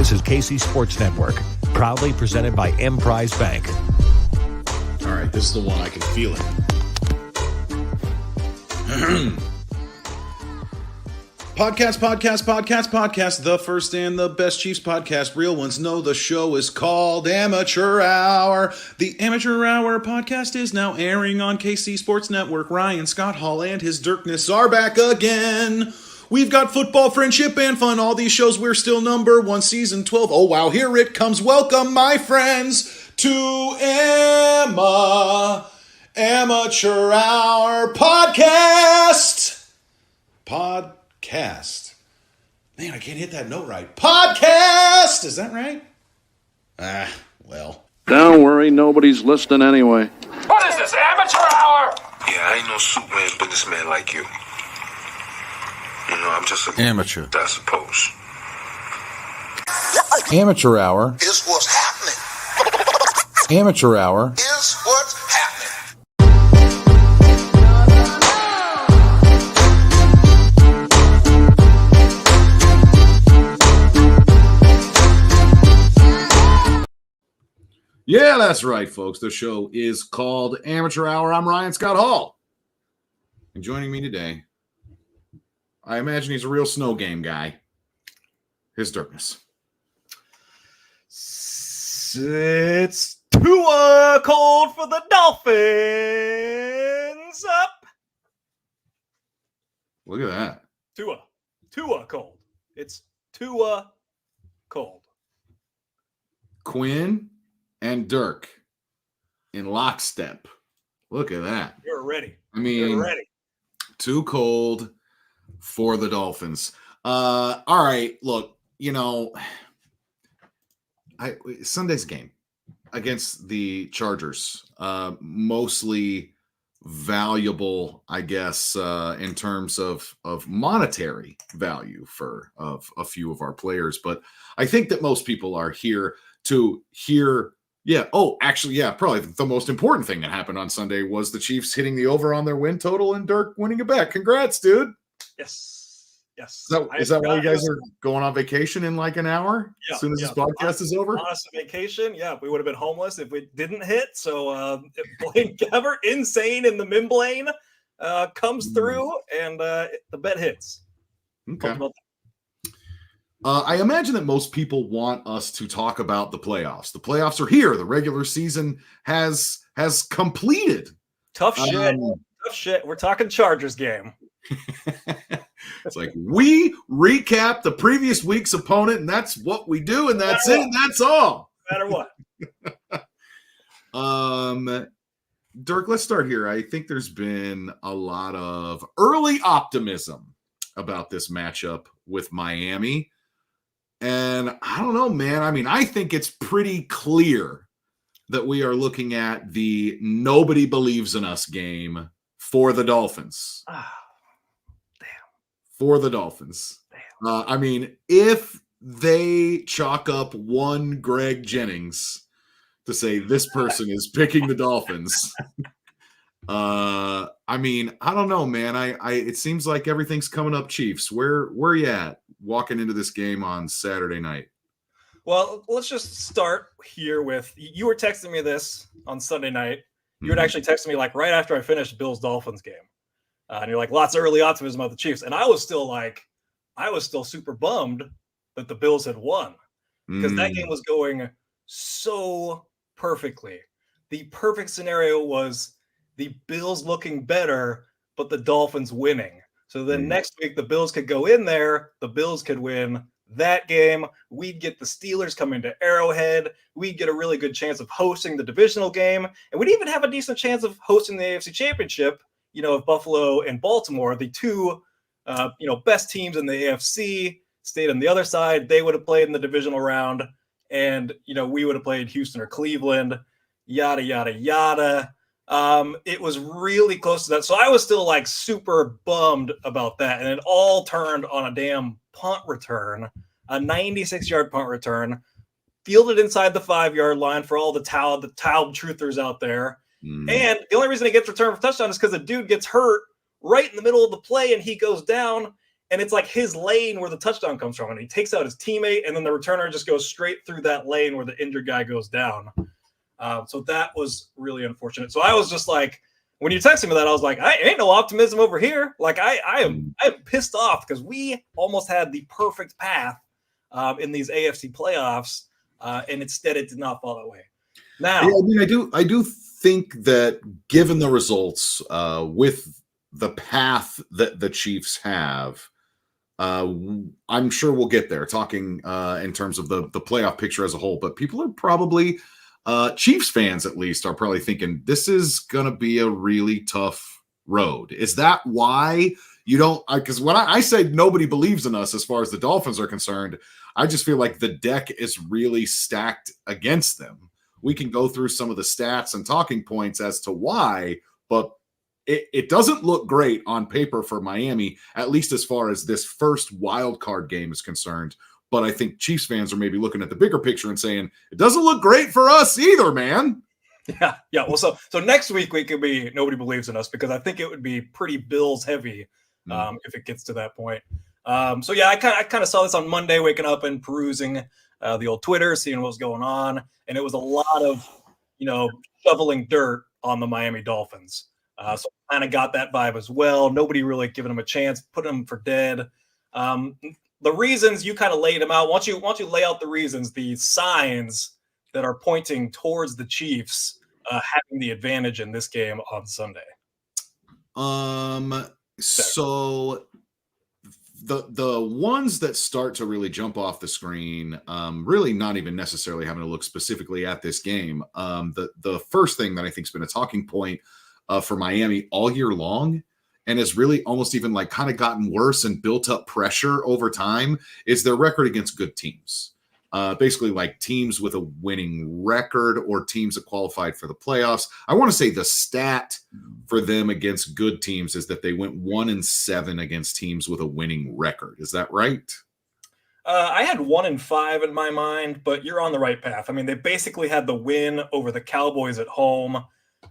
This is KC Sports Network, proudly presented by Emprise Bank. All right, this is the one I can feel it. Podcast. The first and the best Chiefs podcast. Real ones know the show is called Amateur Hour. The Amateur Hour podcast is now airing on KC Sports Network. Ryan Scott Hall and his Dirkness are back again. We've got football, friendship, and fun. All these shows, we're still number one, season 12. Oh, wow, here it comes. Welcome, my friends, to Amateur Hour podcast. Man, I can't hit that note right. Podcast! Is that right? Well. Don't worry, nobody's listening anyway. What is this, amateur hour? Yeah, I ain't no Superman businessman like you. You know, I'm just a Amateur. I suppose. Amateur Hour. Is what's happening. Amateur Hour. Is what's happening. Yeah, that's right, folks. The show is called Amateur Hour. I'm Ryan Scott Hall. And joining me today, I imagine he's a real snow game guy. His Dirkness. It's Tua cold for the Dolphins. Up. Look at that. Tua cold. It's Tua cold. Quinn and Dirk in lockstep. Look at that. You're ready. I mean, You're ready. Too cold for the Dolphins. All right, look, you know, Sunday's game against the Chargers, mostly valuable, I guess, in terms of monetary value for a few of our players. But I think that most people are here to hear. Yeah. Oh, actually, yeah, probably the most important thing that happened on Sunday was the Chiefs hitting the over on their win total and Dirk winning a bet. Congrats, dude. Yes. Is that why you guys are going on vacation in like an hour? Yeah, as soon as this podcast is over? Honest vacation. Yeah, we would have been homeless if we didn't hit. So Blaine Gabbert, insane in the min lane, comes through and the bet hits. Okay. I imagine that most people want us to talk about the playoffs. The playoffs are here. The regular season has completed. Tough shit. We're talking Chargers game. It's like we recap the previous week's opponent, and that's what we do, and that's it, and that's all. No matter what. Dirk, let's start here. I think there's been a lot of early optimism about this matchup with Miami. And I don't know, man. I mean, I think it's pretty clear that we are looking at the nobody believes in us game for the Dolphins. For the Dolphins. I mean, if they chalk up one Greg Jennings to say this person is picking the Dolphins, I mean, I don't know, man. It seems like everything's coming up Chiefs. Where you at walking into this game on Saturday night? Well, let's just start here with, you were texting me this on Sunday night. You had actually texted me like right after I finished Bills-Dolphins game. And you're like, lots of early optimism about the Chiefs. And I was still super bummed that the Bills had won because that game was going so perfectly. The perfect scenario was the Bills looking better, but the Dolphins winning. So then next week, the Bills could go in there, the Bills could win that game. We'd get the Steelers coming to Arrowhead. We'd get a really good chance of hosting the divisional game. And we'd even have a decent chance of hosting the AFC Championship, you know, if Buffalo and Baltimore, the two, best teams in the AFC, stayed on the other side. They would have played in the divisional round. And, we would have played Houston or Cleveland, yada, yada, yada. It was really close to that. So I was still like super bummed about that. And it all turned on a damn punt return, a 96-yard punt return, fielded inside the 5-yard line for all the Taub truthers out there. And the only reason he gets returned for touchdown is because the dude gets hurt right in the middle of the play and he goes down. and it's like his lane where the touchdown comes from, and he takes out his teammate, and then the returner just goes straight through that lane where the injured guy goes down. So that was really unfortunate. So I was just like, when you texted me that, I was like, I ain't no optimism over here. Like I am pissed off because we almost had the perfect path in these AFC playoffs, and instead it did not fall that way. Now, yeah, I mean, I do think that given the results with the path that the Chiefs have, I'm sure we'll get there talking in terms of the playoff picture as a whole, but people are probably Chiefs fans at least are probably thinking this is going to be a really tough road. Is that why you don't, because when I say nobody believes in us as far as the Dolphins are concerned, I just feel like the deck is really stacked against them. We can go through some of the stats and talking points as to why, but it doesn't look great on paper for Miami, at least as far as this first wild card game is concerned. But I think Chiefs fans are maybe looking at the bigger picture and saying, it doesn't look great for us either, man. Yeah. Well, so next week we could be nobody believes in us, because I think it would be pretty Bills heavy if it gets to that point. So yeah, I kind of saw this on Monday, waking up and perusing the old Twitter, seeing what was going on, and it was a lot of shoveling dirt on the Miami Dolphins. So I kind of got that vibe as well. Nobody really giving them a chance, putting them for dead. The reasons, you kind of laid them out. Once you lay out the reasons, the signs that are pointing towards the Chiefs having the advantage in this game on Sunday. So the ones that start to really jump off the screen, really not even necessarily having to look specifically at this game. The first thing that I think has been a talking point for Miami all year long, and has really almost even like kind of gotten worse and built up pressure over time, is their record against good teams. Basically like teams with a winning record or teams that qualified for the playoffs. I want to say the stat for them against good teams is that they went 1-7 against teams with a winning record. Is that right? I had 1-5 in my mind, but you're on the right path. I mean, they basically had the win over the Cowboys at home,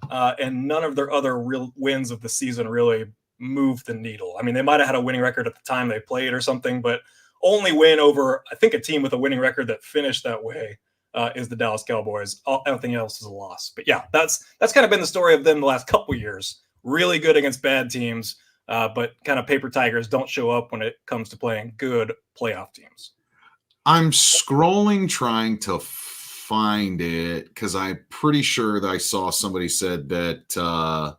and none of their other real wins of the season really moved the needle. I mean, they might have had a winning record at the time they played or something, but only win over, I think, a team with a winning record that finished that way is the Dallas Cowboys. Everything else is a loss. But yeah, that's kind of been the story of them the last couple years. Really good against bad teams, but kind of paper tigers don't show up when it comes to playing good playoff teams. I'm scrolling trying to find it because I'm pretty sure that I saw somebody said that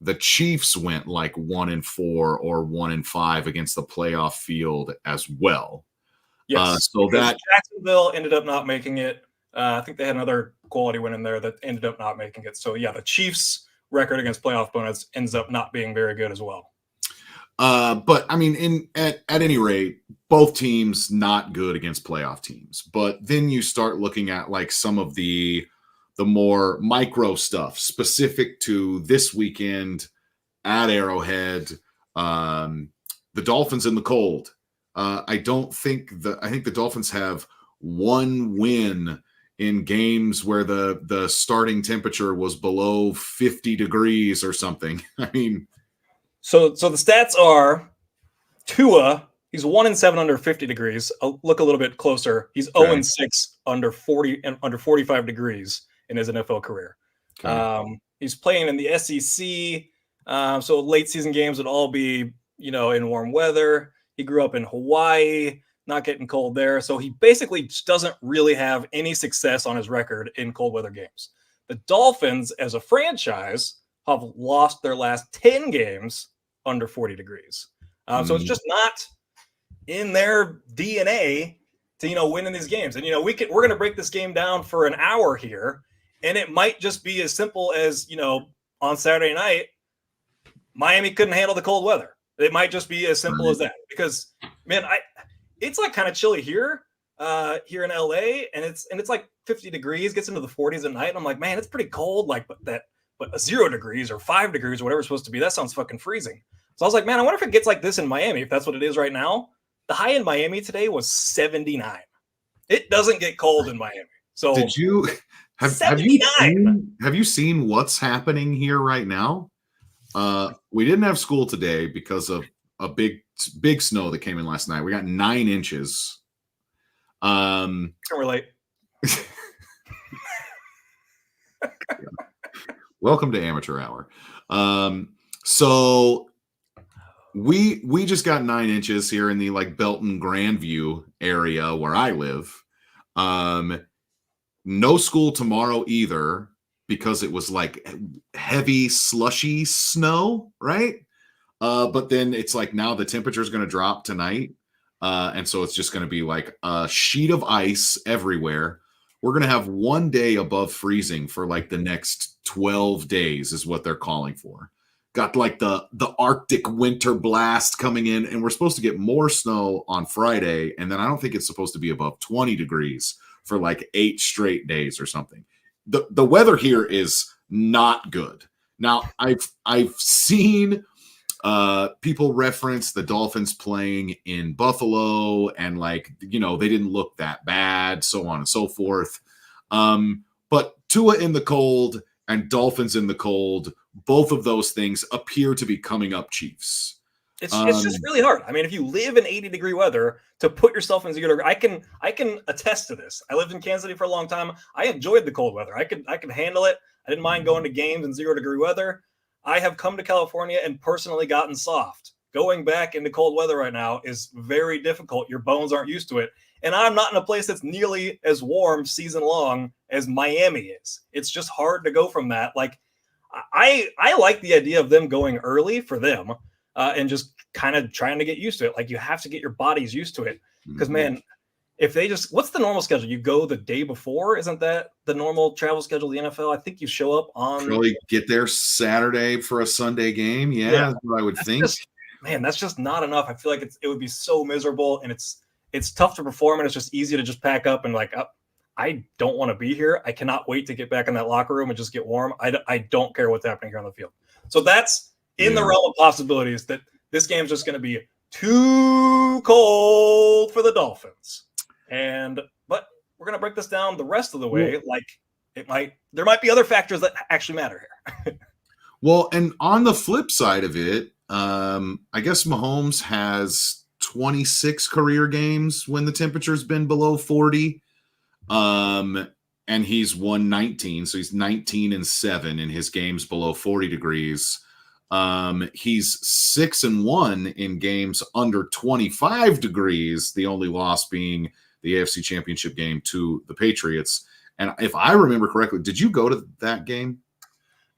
the Chiefs went like 1-4 or 1-5 against the playoff field as well. Yes. So that Jacksonville ended up not making it. I think they had another quality win in there that ended up not making it. So yeah, the Chiefs' record against playoff opponents ends up not being very good as well. But I mean, at any rate, both teams not good against playoff teams. But then you start looking at like some of the more micro stuff specific to this weekend at Arrowhead, the Dolphins in the cold. I think the Dolphins have one win in games where the starting temperature was below 50 degrees or something. I mean, so the stats are Tua, he's 1-7 under 50 degrees. I'll look a little bit closer. He's 0-6 under 40 and under 45 degrees in his NFL career. Okay. He's playing in the SEC. So late season games would all be, in warm weather. He grew up in Hawaii, not getting cold there. So he basically just doesn't really have any success on his record in cold weather games. The Dolphins as a franchise have lost their last 10 games under 40 degrees. So it's just not in their DNA to, win in these games. And, we're going to break this game down for an hour here. And it might just be as simple as, on Saturday night, Miami couldn't handle the cold weather. It might just be as simple as that. Because, man, it's like kind of chilly here in LA, and it's like 50 degrees, gets into the 40s at night. And I'm like, man, it's pretty cold. Like, but 0 degrees or 5 degrees or whatever it's supposed to be, that sounds fucking freezing. So I was like, man, I wonder if it gets like this in Miami, if that's what it is right now. The high in Miami today was 79. It doesn't get cold in Miami. So did you? Have you seen what's happening here right now? We didn't have school today because of a big snow that came in last night. We got 9 inches. Can relate. Welcome to Amateur Hour. So we just got 9 inches here in the like Belton Grandview area where I live. No school tomorrow either because it was like heavy slushy snow, right? But then it's like now the temperature is going to drop tonight. And so it's just going to be like a sheet of ice everywhere. We're going to have 1 day above freezing for like the next 12 days is what they're calling for. Got like the Arctic winter blast coming in, and we're supposed to get more snow on Friday. And then I don't think it's supposed to be above 20 degrees for like 8 straight days or something. The weather here is not good. Now I've seen people reference the Dolphins playing in Buffalo and like, you know, they didn't look that bad, so on and so forth. But Tua in the cold and Dolphins in the cold, both of those things appear to be coming up Chiefs. It's just really hard. I mean, if you live in 80-degree weather, to put yourself in 0 degree, I can attest to this. I lived in Kansas City for a long time. I enjoyed the cold weather. I could handle it. I didn't mind going to games in 0-degree weather. I have come to California and personally gotten soft. Going back into cold weather right now is very difficult. Your bones aren't used to it. And I'm not in a place that's nearly as warm season long as Miami is. It's just hard to go from that. Like, I like the idea of them going early for them and just kind of trying to get used to it. Like, you have to get your bodies used to it. Because, man, if they just – what's the normal schedule? You go the day before? Isn't that the normal travel schedule of the NFL? I think you show up on – Probably get there Saturday for a Sunday game. Yeah. That's what I would think. That's just not enough. I feel like it would be so miserable, and it's tough to perform, and it's just easy to just pack up and like, I don't want to be here. I cannot wait to get back in that locker room and just get warm. I don't care what's happening here on the field. So that's in the realm of possibilities that this game's just going to be too cold for the Dolphins. But we're going to break this down the rest of the way. Like there might be other factors that actually matter here. Well, and on the flip side of it, I guess Mahomes has 26 career games when the temperature's been below 40. And he's won 19. So he's 19-7 in his games below 40 degrees. He's 6-1 in games under 25 degrees. The only loss being the AFC Championship game to the Patriots. And if I remember correctly, did you go to that game?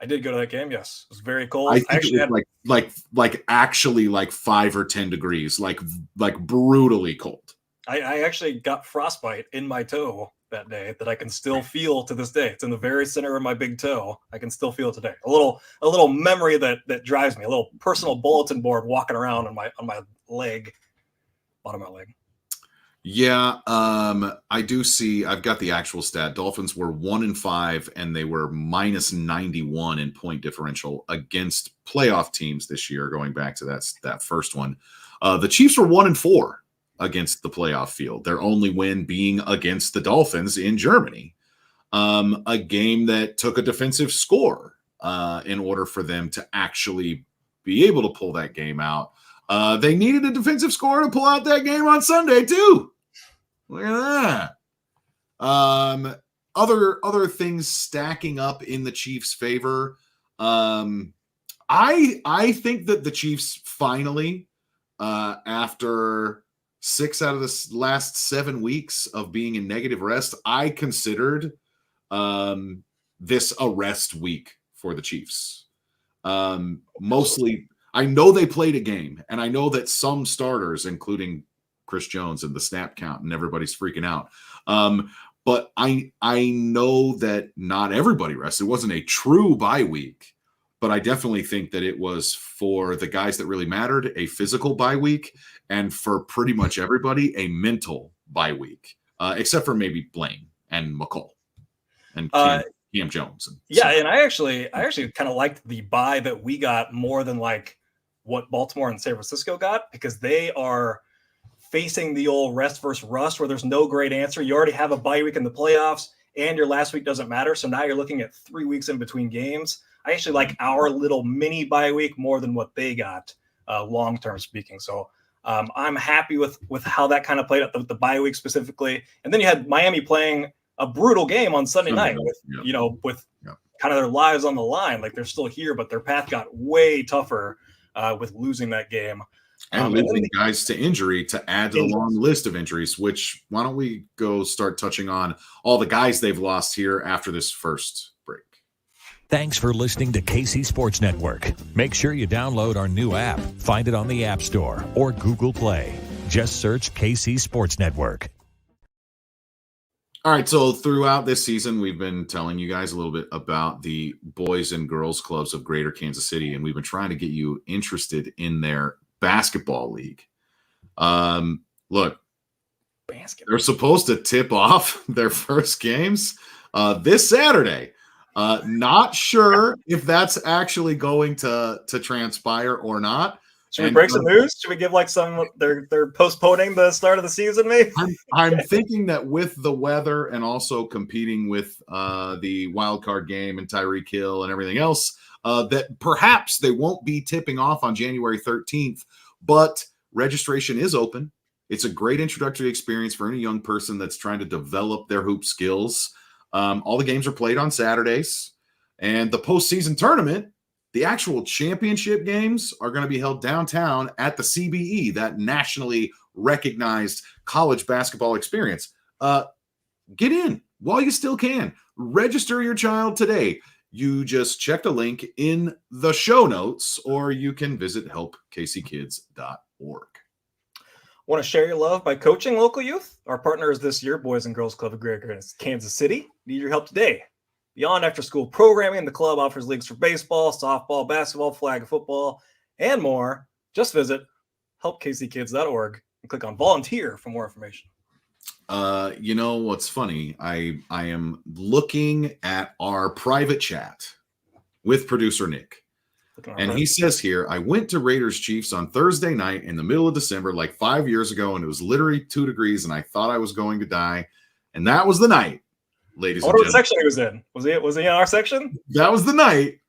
I did go to that game. Yes, it was very cold. I think actually it was like actually like 5 or 10 degrees, like brutally cold. I actually got frostbite in my toe that day that I can still feel to this day. It's in the very center of my big toe. I can still feel it today. A little memory that drives me. A little personal bulletin board walking around on my leg, bottom of my leg. Yeah, I do see. I've got the actual stat. Dolphins were 1-5, and they were -91 in point differential against playoff teams this year. Going back to that first one, the Chiefs were 1-4 against the playoff field. Their only win being against the Dolphins in Germany, a game that took a defensive score in order for them to actually be able to pull that game out. They needed a defensive score to pull out that game on Sunday too. Look at that. Other things stacking up in the Chiefs' favor. I think that the Chiefs finally, after 6 out of the last 7 weeks of being in negative rest, I considered this a rest week for the Chiefs. Mostly. I know they played a game, and I know that some starters, including Chris Jones and the snap count, and everybody's freaking out. But I know that not everybody rested. It wasn't a true bye week, but I definitely think that it was for the guys that really mattered, a physical bye week, and for pretty much everybody, a mental bye week, except for maybe Blaine and McCall and Cam Jones. And I actually kind of liked the bye that we got more than like what Baltimore and San Francisco got, because they are facing the old rest versus rust where there's no great answer. You already have a bye week in the playoffs and your last week doesn't matter. So now you're looking at 3 weeks in between games. I actually like our little mini bye week more than what they got. long term speaking. So I'm happy with how that kind of played out, the bye week specifically. And then you had Miami playing a brutal game on Sunday night with kind of their lives on the line. Like they're still here, but their path got way tougher with losing that game. And losing guys to injury to add to the long list of injuries, which why don't we go start touching on all the guys they've lost here after this first break. Thanks for listening to KC Sports Network. Make sure you download our new app. Find it on the App Store or Google Play. Just search KC Sports Network. All right, so throughout this season, we've been telling you guys a little bit about the boys and girls clubs of Greater Kansas City, and we've been trying to get you interested in their basketball league. Look, they're supposed to tip off their first games this Saturday. Not sure if that's actually going to transpire or not. Should we break some news? Should we give like some they're postponing the start of the season, maybe? I'm thinking that with the weather and also competing with the wild card game and Tyreek Hill and everything else, that perhaps they won't be tipping off on January 13th, but registration is open. It's a great introductory experience for any young person that's trying to develop their hoop skills. All the games are played on Saturdays, and the postseason tournament, the actual championship games, are going to be held downtown at the CBE, that nationally recognized college basketball experience. Get in while you still can. Register your child today. You just check the link in the show notes, or you can visit helpkckids.org. Want to share your love by coaching local youth? Our partner is this year, Boys and Girls Club of Greater Kansas City. Need your help today. Beyond after-school programming, the club offers leagues for baseball, softball, basketball, flag football, and more. Just visit helpkckids.org and click on volunteer for more information. You know what's funny? I am looking at our private chat with producer Nick. And he says here, I went to Raiders Chiefs on Thursday night in the middle of December, like 5 years ago, and it was literally 2 degrees, and I thought I was going to die. And that was the night, ladies and gentlemen. What section he was in? Was he in our section? That was the night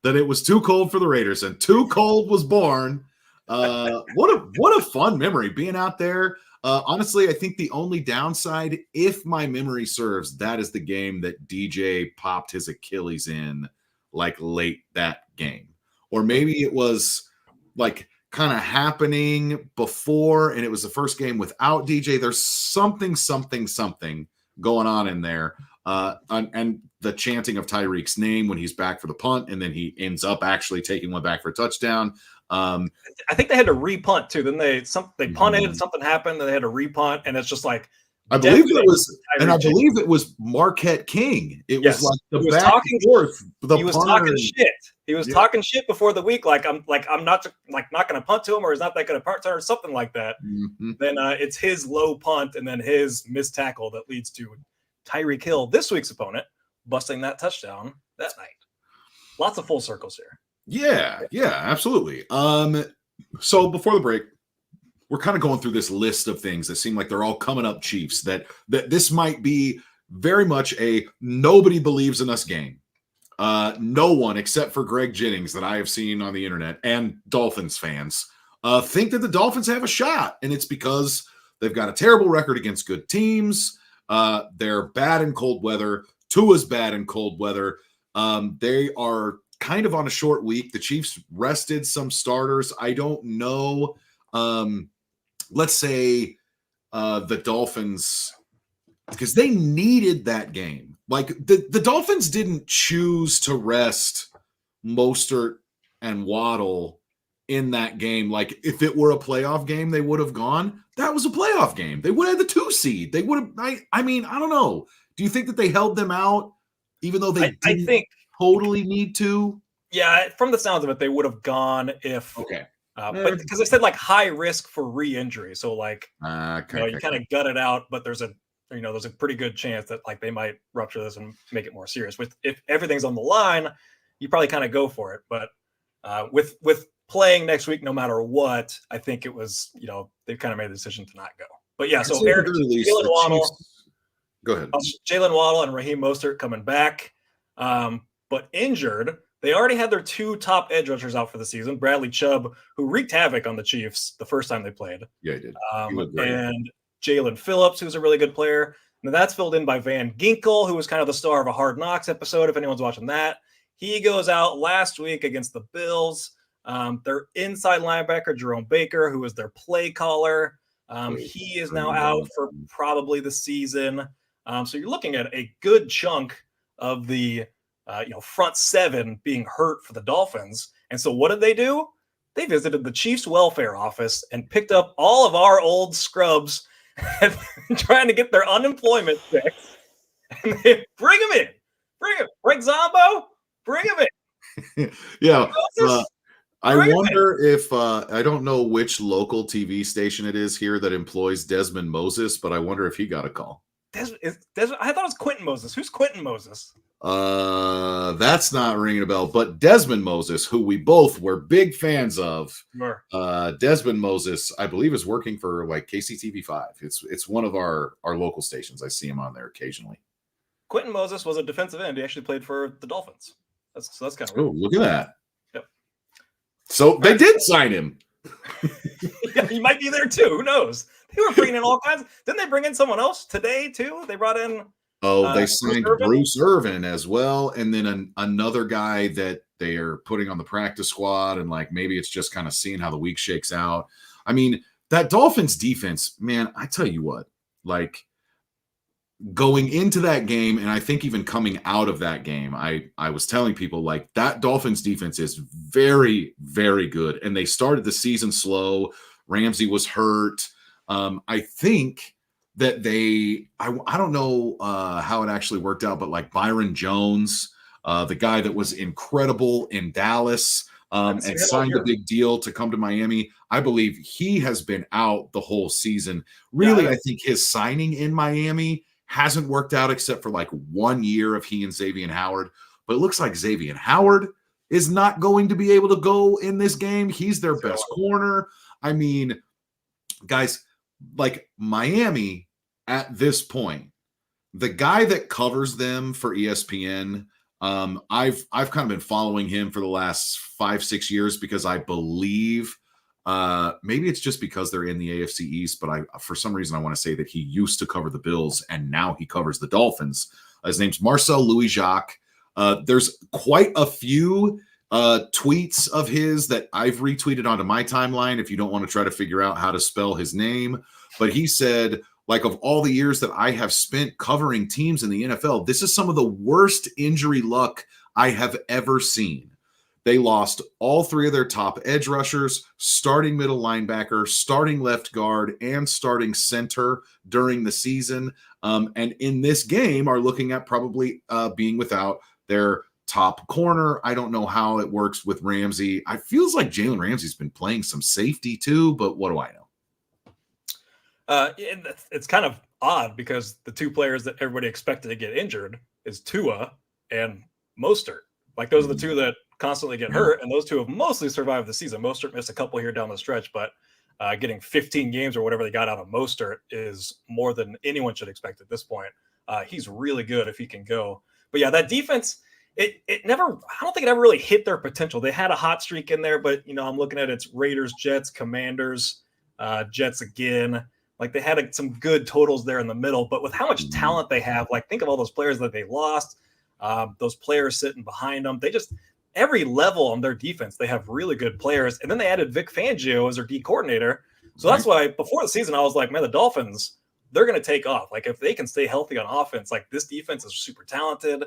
that it was too cold for the Raiders, and Too Cold was born. What a fun memory being out there. Honestly, I think the only downside, if my memory serves, that is the game that DJ popped his Achilles in, like late that game. Or maybe it was like kind of happening before, and it was the first game without DJ. There's something going on in there. And the chanting of Tyreek's name when he's back for the punt, and then he ends up actually taking one back for a touchdown. I think they had to re-punt too. Then they punted, something happened, and they had to re-punt, and it's just like I believe it was Marquette King. It was like the back and forth. He was talking shit. He was talking shit before the week, like I'm not going to punt to him, or he's not that good a punter, or something like that. Mm-hmm. Then it's his low punt and then his missed tackle that leads to Tyreek Hill, this week's opponent, busting that touchdown that night. Lots of full circles here. Yeah, absolutely. So before the break, we're kind of going through this list of things that seem like they're all coming up Chiefs, that this might be very much a nobody believes in us game. No one except for Greg Jennings that I have seen on the internet and Dolphins fans think that the Dolphins have a shot. And it's because they've got a terrible record against good teams. They're bad in cold weather. Tua's bad in cold weather. They are kind of on a short week. The Chiefs rested some starters. I don't know. Let's say the Dolphins, because they needed that game. Like the Dolphins didn't choose to rest Mostert and Waddle in that game. Like if it were a playoff game, they would have gone. That was a playoff game. They would have had the 2 seed. They would have. I mean, I don't know. Do you think that they held them out, even though they didn't totally need to? Yeah, from the sounds of it, they would have gone if. Okay. But because I said like high risk for re-injury, so like you kind of gut it out, but there's a pretty good chance that like they might rupture this and make it more serious. If everything's on the line, you probably kind of go for it. But with playing next week, no matter what, I think it was they've kind of made the decision to not go. But yeah, so Jalen Waddle, go ahead. Jalen Waddle and Raheem Mostert coming back, but injured. They already had their 2 top edge rushers out for the season. Bradley Chubb, who wreaked havoc on the Chiefs the first time they played. Yeah, he did. He looked great. And Jalen Phillips, who's a really good player. Now that's filled in by Van Ginkel, who was kind of the star of a Hard Knocks episode, if anyone's watching that. He goes out last week against the Bills. Their inside linebacker, Jerome Baker, who is their play caller. He is now out for probably the season. So you're looking at a good chunk of the front 7 being hurt for the Dolphins. And so what did they do? They visited the Chiefs welfare office and picked up all of our old scrubs and trying to get their unemployment fixed. And they bring them in. Bring him. Frank Zombo, bring him in. Yeah. I wonder if I don't know which local TV station it is here that employs Desmond Moses, but I wonder if he got a call. I thought it was Quentin Moses. Who's Quentin Moses? That's not ringing a bell, but Desmond Moses, who we both were big fans of. Sure. Desmond Moses, I believe, is working for like KCTV5. It's one of our local stations. I see him on there occasionally. Quentin Moses was a defensive end. He actually played for the Dolphins. That's kind of weird. Oh, look at that. Yep. So they did sign him. Yeah, he might be there too. Who knows? They were bringing in all kinds. Didn't they bring in someone else today too? They brought in. They signed Bruce Irvin as well, and then another guy that they are putting on the practice squad, and like maybe it's just kind of seeing how the week shakes out. I mean, that Dolphins defense, man, I tell you what, like going into that game, and I think even coming out of that game, I was telling people like that Dolphins defense is very, very good, and they started the season slow. Ramsey was hurt. I think that I don't know how it actually worked out, but like Byron Jones, the guy that was incredible in Dallas and signed a big deal to come to Miami, I believe he has been out the whole season. Really, yeah, I think his signing in Miami hasn't worked out except for like 1 year of he and Xavier Howard. But it looks like Xavier Howard is not going to be able to go in this game. He's their best corner. I mean, guys, like Miami at this point, the guy that covers them for ESPN, I've kind of been following him for the last 5-6 years because I believe maybe it's just because they're in the AFC East, but for some reason I want to say that he used to cover the Bills and now he covers the Dolphins. His name's Marcel Louis-Jacques. There's quite a few tweets of his that I've retweeted onto my timeline if you don't want to try to figure out how to spell his name. But he said, like, of all the years that I have spent covering teams in the NFL, this is some of the worst injury luck I have ever seen. They lost all 3 of their top edge rushers, starting middle linebacker, starting left guard, and starting center during the season. And in this game are looking at probably being without their top corner. I don't know how it works with Ramsey. It feels like Jalen Ramsey's been playing some safety too, but what do I know? It's kind of odd because the 2 players that everybody expected to get injured is Tua and Mostert. Like those are the 2 that constantly get hurt, and those 2 have mostly survived the season. Mostert missed a couple here down the stretch, but getting 15 games or whatever they got out of Mostert is more than anyone should expect at this point. He's really good if he can go. But yeah, that defense, it never, I don't think it ever really hit their potential. They had a hot streak in there, but I'm looking at it's Raiders, Jets, Commanders, Jets again. Like they had some good totals there in the middle, but with how much talent they have, like think of all those players that they lost, those players sitting behind them. They just, every level on their defense, they have really good players. And then they added Vic Fangio as their D coordinator. So that's why before the season, I was like, man, the Dolphins, they're going to take off. Like if they can stay healthy on offense, like this defense is super talented.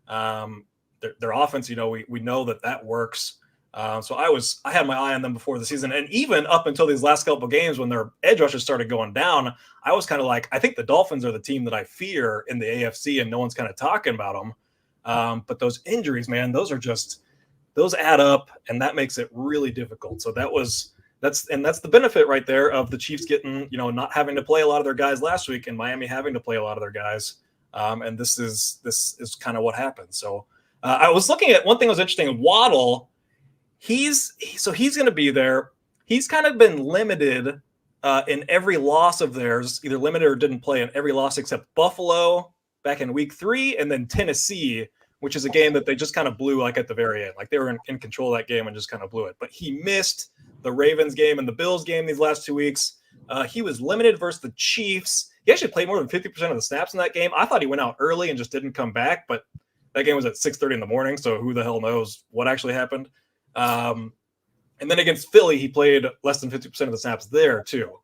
Their offense, we know that works. So I had my eye on them before the season. And even up until these last couple of games when their edge rushers started going down, I was kind of like, I think the Dolphins are the team that I fear in the AFC and no one's kind of talking about them. But those injuries, man, those add up and that makes it really difficult. So that's the benefit right there of the Chiefs getting, not having to play a lot of their guys last week and Miami having to play a lot of their guys. And this is kind of what happened. So I was looking at one thing that was interesting. Waddle, he's going to be there. He's kind of been limited in every loss of theirs, either limited or didn't play in every loss except Buffalo back in week 3 and then Tennessee, which is a game that they just kind of blew like at the very end. Like they were in control of that game and just kind of blew it. But he missed the Ravens game and the Bills game these last 2 weeks. He was limited versus the Chiefs. He actually played more than 50% of the snaps in that game. I thought he went out early and just didn't come back, but that game was at 6:30 in the morning, so who the hell knows what actually happened. And then against Philly, he played less than 50% of the snaps there too.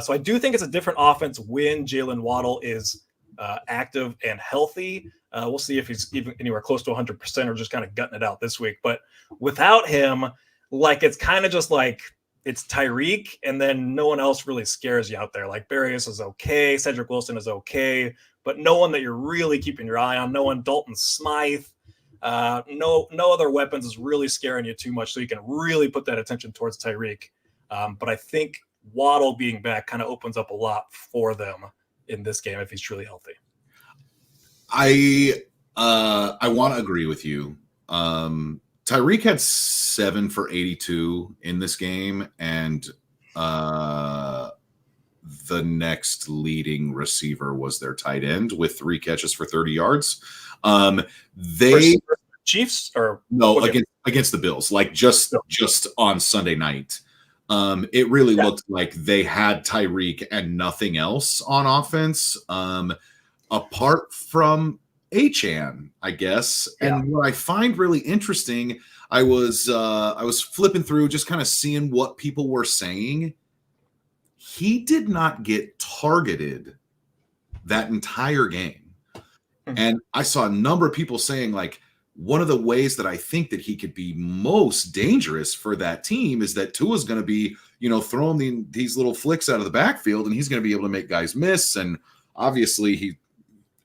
So I do think it's a different offense when Jalen Waddle is active and healthy. We'll see if he's even anywhere close to 100% or just kind of gutting it out this week. But without him, like it's kind of just like it's Tyreek, and then no one else really scares you out there. Like Barrios is okay, Cedric Wilson is okay, but no one that you're really keeping your eye on. No one, Dalton Smythe. No other weapons is really scaring you too much, so you can really put that attention towards Tyreek. But I think Waddle being back kind of opens up a lot for them in this game if he's truly healthy. I want to agree with you. Tyreek had 7 for 82 in this game, and the next leading receiver was their tight end with 3 catches for 30 yards. They Chiefs or no against the Bills, like just on Sunday night. It really looked like they had Tyreek and nothing else on offense, apart from Achane, I guess. And what I find really interesting, I was flipping through, just kind of seeing what people were saying. He did not get targeted that entire game. And I saw a number of people saying, like, one of the ways that I think that he could be most dangerous for that team is that Tua's going to be, throwing these little flicks out of the backfield, and he's going to be able to make guys miss. And obviously he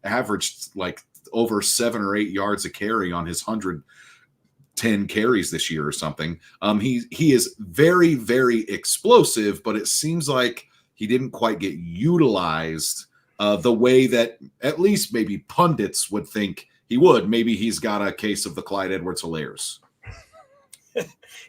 averaged like over 7 or 8 yards a carry on his 110 carries this year or something. He is very, very explosive, but it seems like he didn't quite get utilized the way that at least maybe pundits would think he would. Maybe he's got a case of the Clyde Edwards-Hilaire's.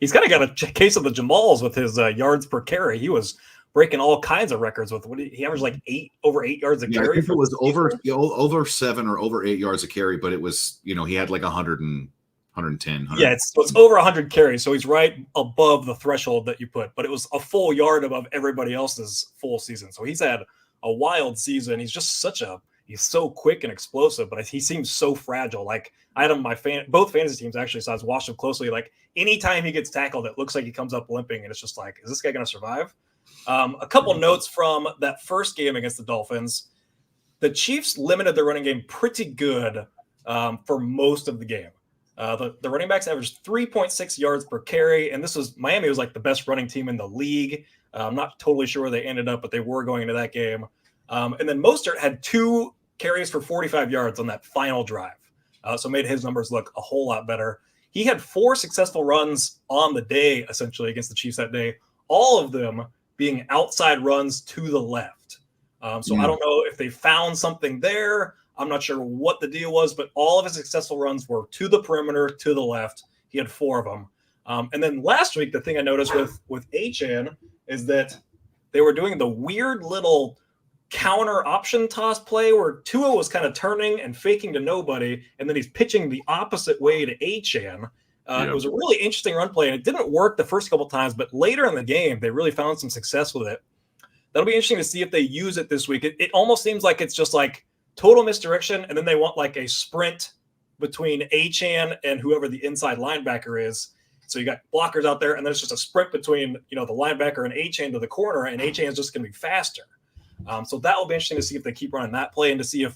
He's kind of got a case of the Jamals with his yards per carry. He was breaking all kinds of records with he averaged like over 8 yards a carry. I think it was over 7 or over 8 yards a carry, but it was, he had like 110. 100. Yeah, it's over 100 carries, so he's right above the threshold that you put. But it was a full yard above everybody else's full season. So he's had a wild season. He's just he's so quick and explosive, but he seems so fragile. Like I had him both fantasy teams actually, so I was watching him closely. Like anytime he gets tackled, it looks like he comes up limping, and it's just like, is this guy going to survive? A couple notes from that first game against the Dolphins. The Chiefs limited their running game pretty good for most of the game. The running backs averaged 3.6 yards per carry, and Miami was like the best running team in the league. I'm not totally sure where they ended up, but they were going into that game. And then Mostert had 2 carries for 45 yards on that final drive. So made his numbers look a whole lot better. He had 4 successful runs on the day, essentially, against the Chiefs that day, all of them being outside runs to the left. I don't know if they found something there. I'm not sure what the deal was, but all of his successful runs were to the perimeter, to the left. He had 4 of them. And then last week, the thing I noticed with Achane is that they were doing the weird little counter option toss play where Tua was kind of turning and faking to nobody, and then he's pitching the opposite way to Achane. It was a really interesting run play, and it didn't work the first couple times, but later in the game, they really found some success with it. That'll be interesting to see if they use it this week. It almost seems like it's just like total misdirection, and then they want like a sprint between Achane and whoever the inside linebacker is. So you got blockers out there, and then it's just a sprint between the linebacker and Achane to the corner, and Achane is just going to be faster. So that will be interesting to see if they keep running that play and to see if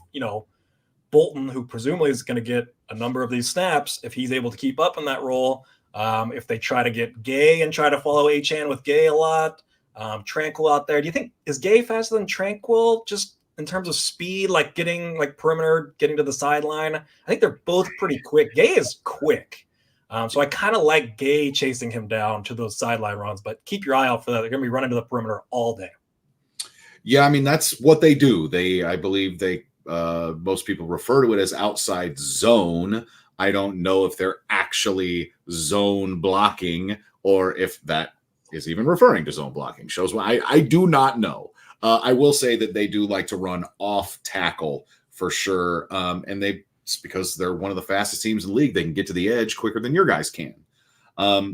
Bolton, who presumably is going to get a number of these snaps, if he's able to keep up in that role. If they try to get Gay and try to follow Achane with Gay a lot, Tranquil out there. Do you think is Gay faster than Tranquil just in terms of speed, like getting like perimeter, getting to the sideline? I think they're both pretty quick. Gay is quick. So I kind of like Gay chasing him down to those sideline runs, but keep your eye out for that. They're going to be running to the perimeter all day. Yeah, I mean, that's what they do. I believe most people refer to it as outside zone. I don't know if they're actually zone blocking or if that is even referring to zone blocking. I do not know. I will say that they do like to run off tackle for sure. And they It's because they're one of the fastest teams in the league. They can get to the edge quicker than your guys can.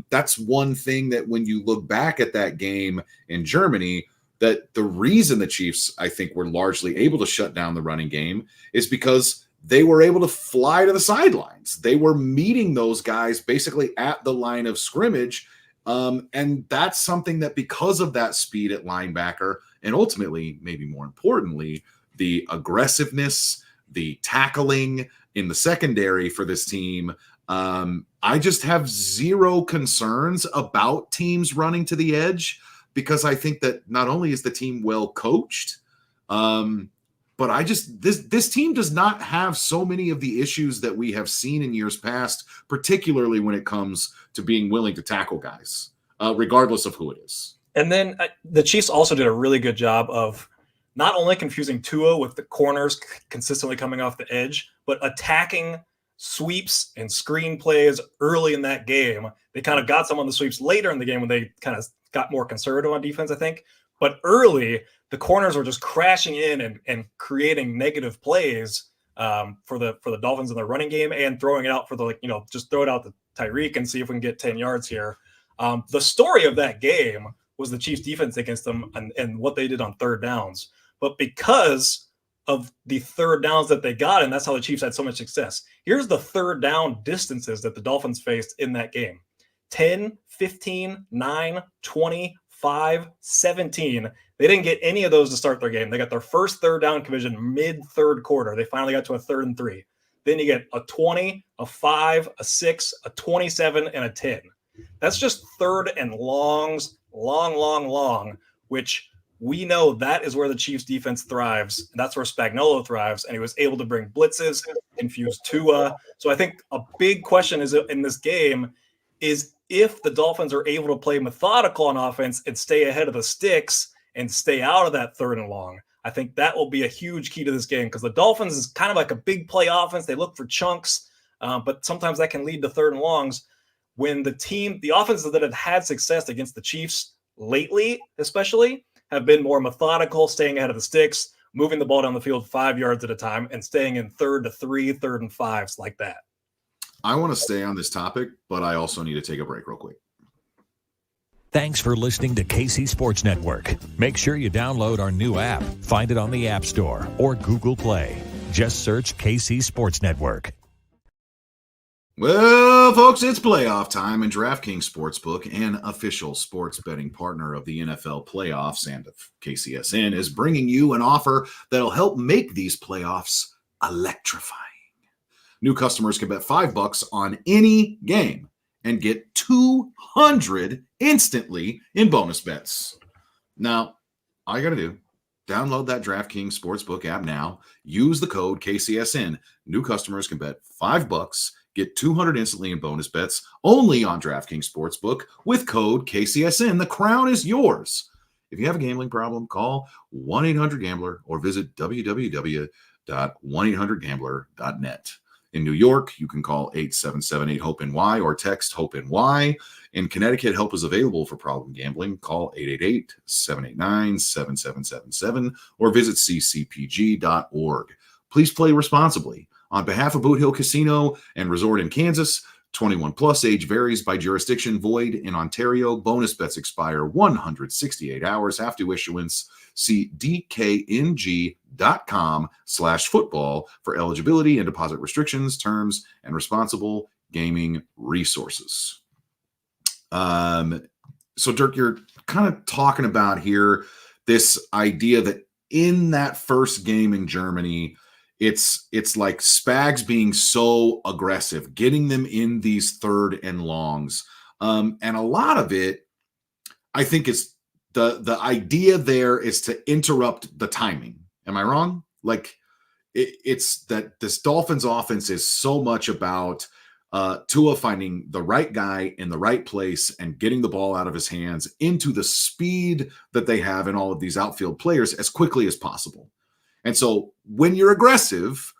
That's one thing that when you look back at that game in Germany, that the reason the Chiefs, I think, were largely able to shut down the running game is because they were able to fly to the sidelines. They were meeting those guys basically at the line of scrimmage. And that's something that, because of that speed at linebacker, and ultimately, maybe more importantly, the aggressiveness, the tackling in the secondary for this team, I just have zero concerns about teams running to the edge, because I think that not only is the team well coached, but this team does not have so many of the issues that we have seen in years past, particularly when it comes to being willing to tackle guys, regardless of who it is. And then the Chiefs also did a really good job of not only confusing Tua with the corners consistently coming off the edge, but attacking sweeps and screen plays early in that game. They kind of got some on the sweeps later in the game when they kind of got more conservative on defense, I think. But early, the corners were just crashing in and creating negative plays for the Dolphins in their running game, and throwing it out for just throw it out to Tyreek and see if we can get 10 yards here. The story of that game was the Chiefs' defense against them and what they did on third downs. But because of the third downs that they got, and that's how the Chiefs had so much success. Here's the third down distances that the Dolphins faced in that game: 10, 15, 9, 20, 5, 17. They didn't get any of those to start their game. They got their first third down conversion mid-third quarter. They finally got to a 3rd and 3. Then you get a 20, a 5, a 6, a 27, and a 10. That's just third and longs, long, which we know that is where the Chiefs defense thrives. And that's where Spagnuolo thrives. And he was able to bring blitzes, confuse Tua. So I think a big question is in this game is if the Dolphins are able to play methodical on offense and stay ahead of the sticks and stay out of that 3rd and long. I think that will be a huge key to this game, because the Dolphins is kind of like a big play offense. They look for chunks, but sometimes that can lead to 3rd and longs. When the offenses that have had success against the Chiefs lately, especially, have been more methodical, staying ahead of the sticks, moving the ball down the field 5 yards at a time, and staying in 3rd to 3, 3rd and 5s like that. I want to stay on this topic, but I also need to take a break real quick. Thanks for listening to KC Sports Network. Make sure you download our new app. Find it on the App Store or Google Play. Just search KC Sports Network. Well, folks, it's playoff time, and DraftKings Sportsbook, an official sports betting partner of the NFL playoffs and of KCSN, is bringing you an offer that'll help make these playoffs electrifying. New customers can bet $5 on any game and get $200 instantly in bonus bets. Now, all you got to do, download that DraftKings Sportsbook app now. Use the code KCSN. New customers can bet $5, get $200 instantly in bonus bets only on DraftKings Sportsbook with code KCSN. The crown is yours. If you have a gambling problem, call 1-800-GAMBLER or visit www.1800gambler.net. In New York, you can call 877-8-HOPE-NY or text HOPE-NY. In Connecticut, help is available for problem gambling. Call 888-789-7777 or visit ccpg.org. Please play responsibly. On behalf of Boot Hill Casino and Resort in Kansas, 21 plus, age varies by jurisdiction, void in Ontario. Bonus bets expire 168 hours after issuance. See dkng.com/football for eligibility and deposit restrictions, terms, and responsible gaming resources. So Dirk, you're kind of talking about here this idea that in that first game in Germany, it's like Spags being so aggressive, getting them in these 3rd and longs. And a lot of it, I think, is the idea there is to interrupt the timing. Am I wrong? Like it's that this Dolphins offense is so much about Tua finding the right guy in the right place and getting the ball out of his hands into the speed that they have in all of these outfield players as quickly as possible. And so when you're aggressive,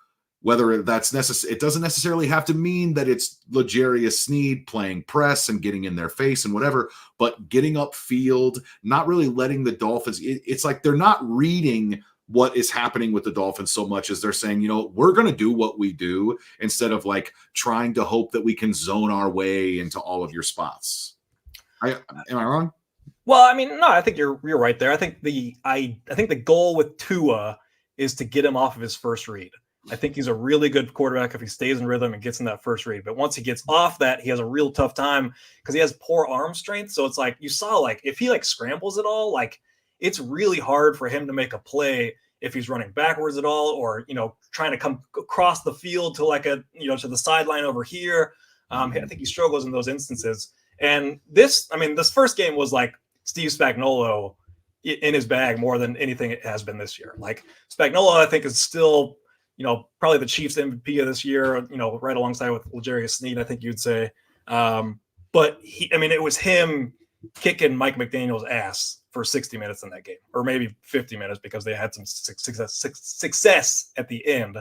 whether that's necessary, it doesn't necessarily have to mean that it's L'Jarius Sneed playing press and getting in their face and whatever, but getting upfield, not really letting the Dolphins, it's like they're not reading what is happening with the Dolphins so much is they're saying, we're going to do what we do instead of like trying to hope that we can zone our way into all of your spots. Am I wrong? Well, I mean, no, I think you're right there. I think the goal with Tua is to get him off of his first read. I think he's a really good quarterback if he stays in rhythm and gets in that first read. But once he gets off that, he has a real tough time because he has poor arm strength. So it's like you saw, like if he like scrambles at all, like it's really hard for him to make a play if he's running backwards at all, or trying to come across the field to like to the sideline over here. I think he struggles in those instances. And this first game was like Steve Spagnuolo in his bag more than anything it has been this year. Like Spagnuolo, I think, is still probably the Chiefs MVP of this year, right alongside with L'Jarius Sneed, I think you'd say. But it was him kicking Mike McDaniel's ass for 60 minutes in that game, or maybe 50 minutes because they had some success at the end.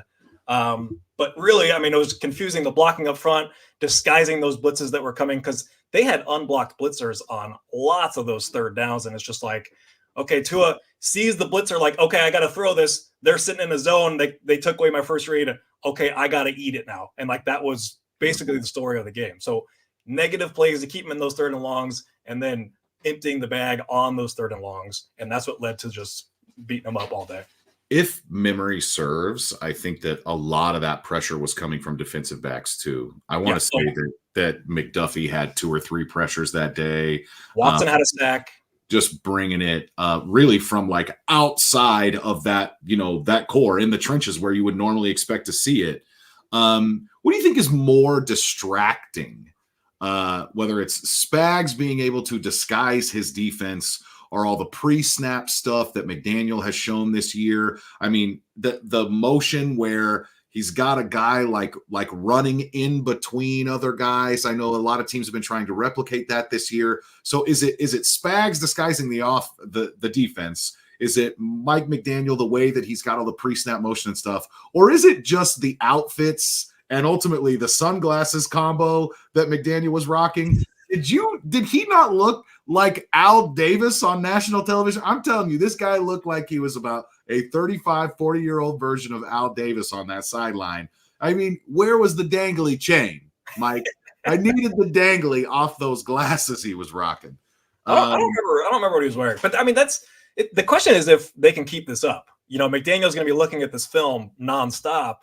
But really, it was confusing, the blocking up front, disguising those blitzes that were coming, because they had unblocked blitzers on lots of those third downs. And it's just like, okay, Tua sees the blitzer, like, okay, I got to throw this. They're sitting in the zone. They took away my first read. Okay, I got to eat it now. And like that was basically the story of the game. So negative plays to keep them in those third and longs, and then emptying the bag on those third and longs. And that's what led to just beating them up all day. If memory serves, I think that a lot of that pressure was coming from defensive backs too. I want to say that McDuffie had 2 or 3 pressures that day. Watson had a sack. Just bringing it really from like outside of that, that core in the trenches where you would normally expect to see it. What do you think is more distracting? Whether it's Spags being able to disguise his defense, or all the pre-snap stuff that McDaniel has shown this year. I mean, the motion where he's got a guy like running in between other guys. I know a lot of teams have been trying to replicate that this year. So is it Spags disguising the defense? Is it Mike McDaniel, the way that he's got all the pre-snap motion and stuff? Or is it just the outfits and ultimately the sunglasses combo that McDaniel was rocking? Did he not look like Al Davis on national television? I'm telling you, this guy looked like he was about a 35, 40-year-old version of Al Davis on that sideline. I mean, where was the dangly chain, Mike? I needed the dangly off those glasses he was rocking. I don't remember what he was wearing. But I mean, that's it. The question is if they can keep this up. McDaniel's going to be looking at this film nonstop.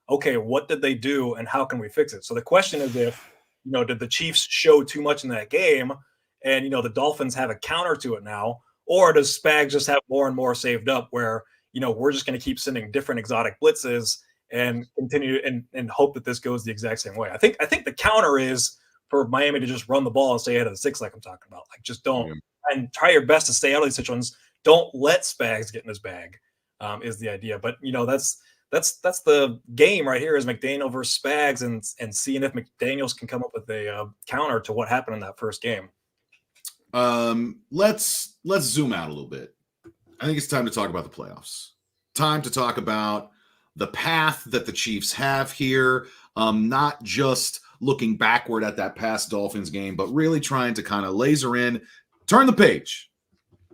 Okay, what did they do and how can we fix it? So the question is if, did the Chiefs show too much in that game and, the Dolphins have a counter to it now, or does Spags just have more and more saved up where, we're just going to keep sending different exotic blitzes and continue and hope that this goes the exact same way. I think the counter is for Miami to just run the ball and stay ahead of the 6, like I'm talking about. Like just don't and try your best to stay out of these situations. Don't let Spags get in his bag is the idea. But that's the game right here is McDaniel versus Spags and seeing if McDaniels can come up with a counter to what happened in that first game. Let's zoom out a little bit. I think it's time to talk about the playoffs. Time to talk about the path that the Chiefs have here. Not just looking backward at that past Dolphins game, but really trying to kind of laser in, turn the page.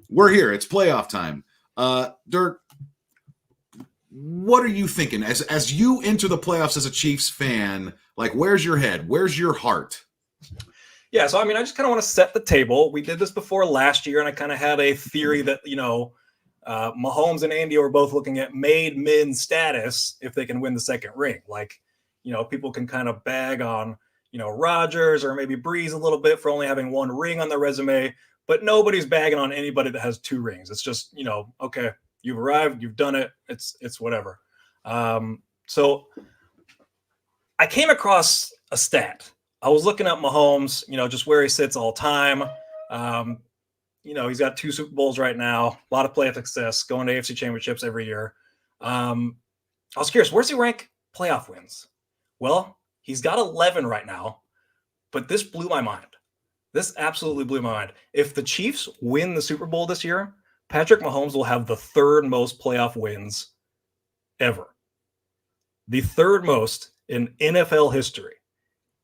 We're here. It's playoff time. Dirk, what are you thinking as you enter the playoffs as a Chiefs fan? Like, where's your head? Where's your heart? Yeah, so I just kind of want to set the table. We did this before last year, and I kind of had a theory that Mahomes and Andy were both looking at made men status if they can win the second ring. Like, people can kind of bag on Rodgers or maybe Breeze a little bit for only having 1 ring on their resume, but nobody's bagging on anybody that has 2 rings. It's just okay. You've arrived, you've done it. It's whatever. So I came across a stat. I was looking at Mahomes, just where he sits all time. He's got 2 Super Bowls right now, a lot of playoff success, going to AFC championships every year. I was curious, where's he rank playoff wins? Well, he's got 11 right now, but this blew my mind. This absolutely blew my mind. If the Chiefs win the Super Bowl this year, Patrick Mahomes will have the 3rd most playoff wins ever. The 3rd most in NFL history.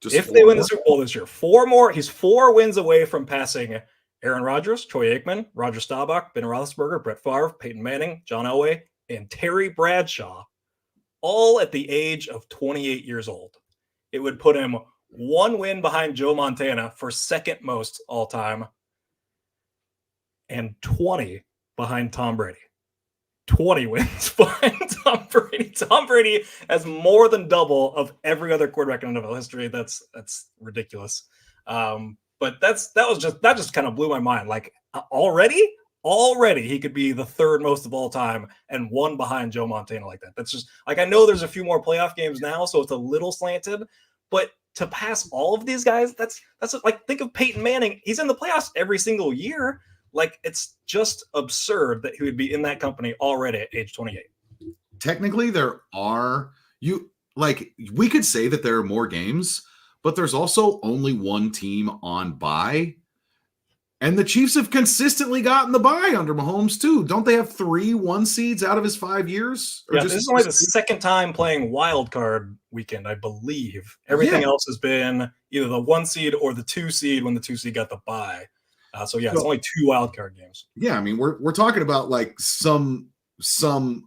If they win the Super Bowl this year, 4 more. He's 4 wins away from passing Aaron Rodgers, Troy Aikman, Roger Staubach, Ben Roethlisberger, Brett Favre, Peyton Manning, John Elway, and Terry Bradshaw, all at the age of 28 years old. It would put him one win behind Joe Montana for second most all time and 20 behind Tom Brady. 20 wins behind Tom Brady. Tom Brady has more than double of every other quarterback in NFL history. That's ridiculous. But that just kind of blew my mind. Like already he could be the third most of all time and one behind Joe Montana like that. That's just like, I know there's a few more playoff games now, so it's a little slanted, but to pass all of these guys, that's like, think of Peyton Manning. He's in the playoffs every single year. Like, it's just absurd that he would be in that company already at age 28. Technically, we could say that there are more games, but there's also only one team on bye. And the Chiefs have consistently gotten the bye under Mahomes, too. Don't they have 3 1 seeds out of his 5 years? Yeah, this is only the second time playing wild card weekend, I believe. Everything else has been either the 1 seed or the 2 seed when the 2 seed got the bye. So it's only 2 wild card games. Yeah, I mean, we're talking about like some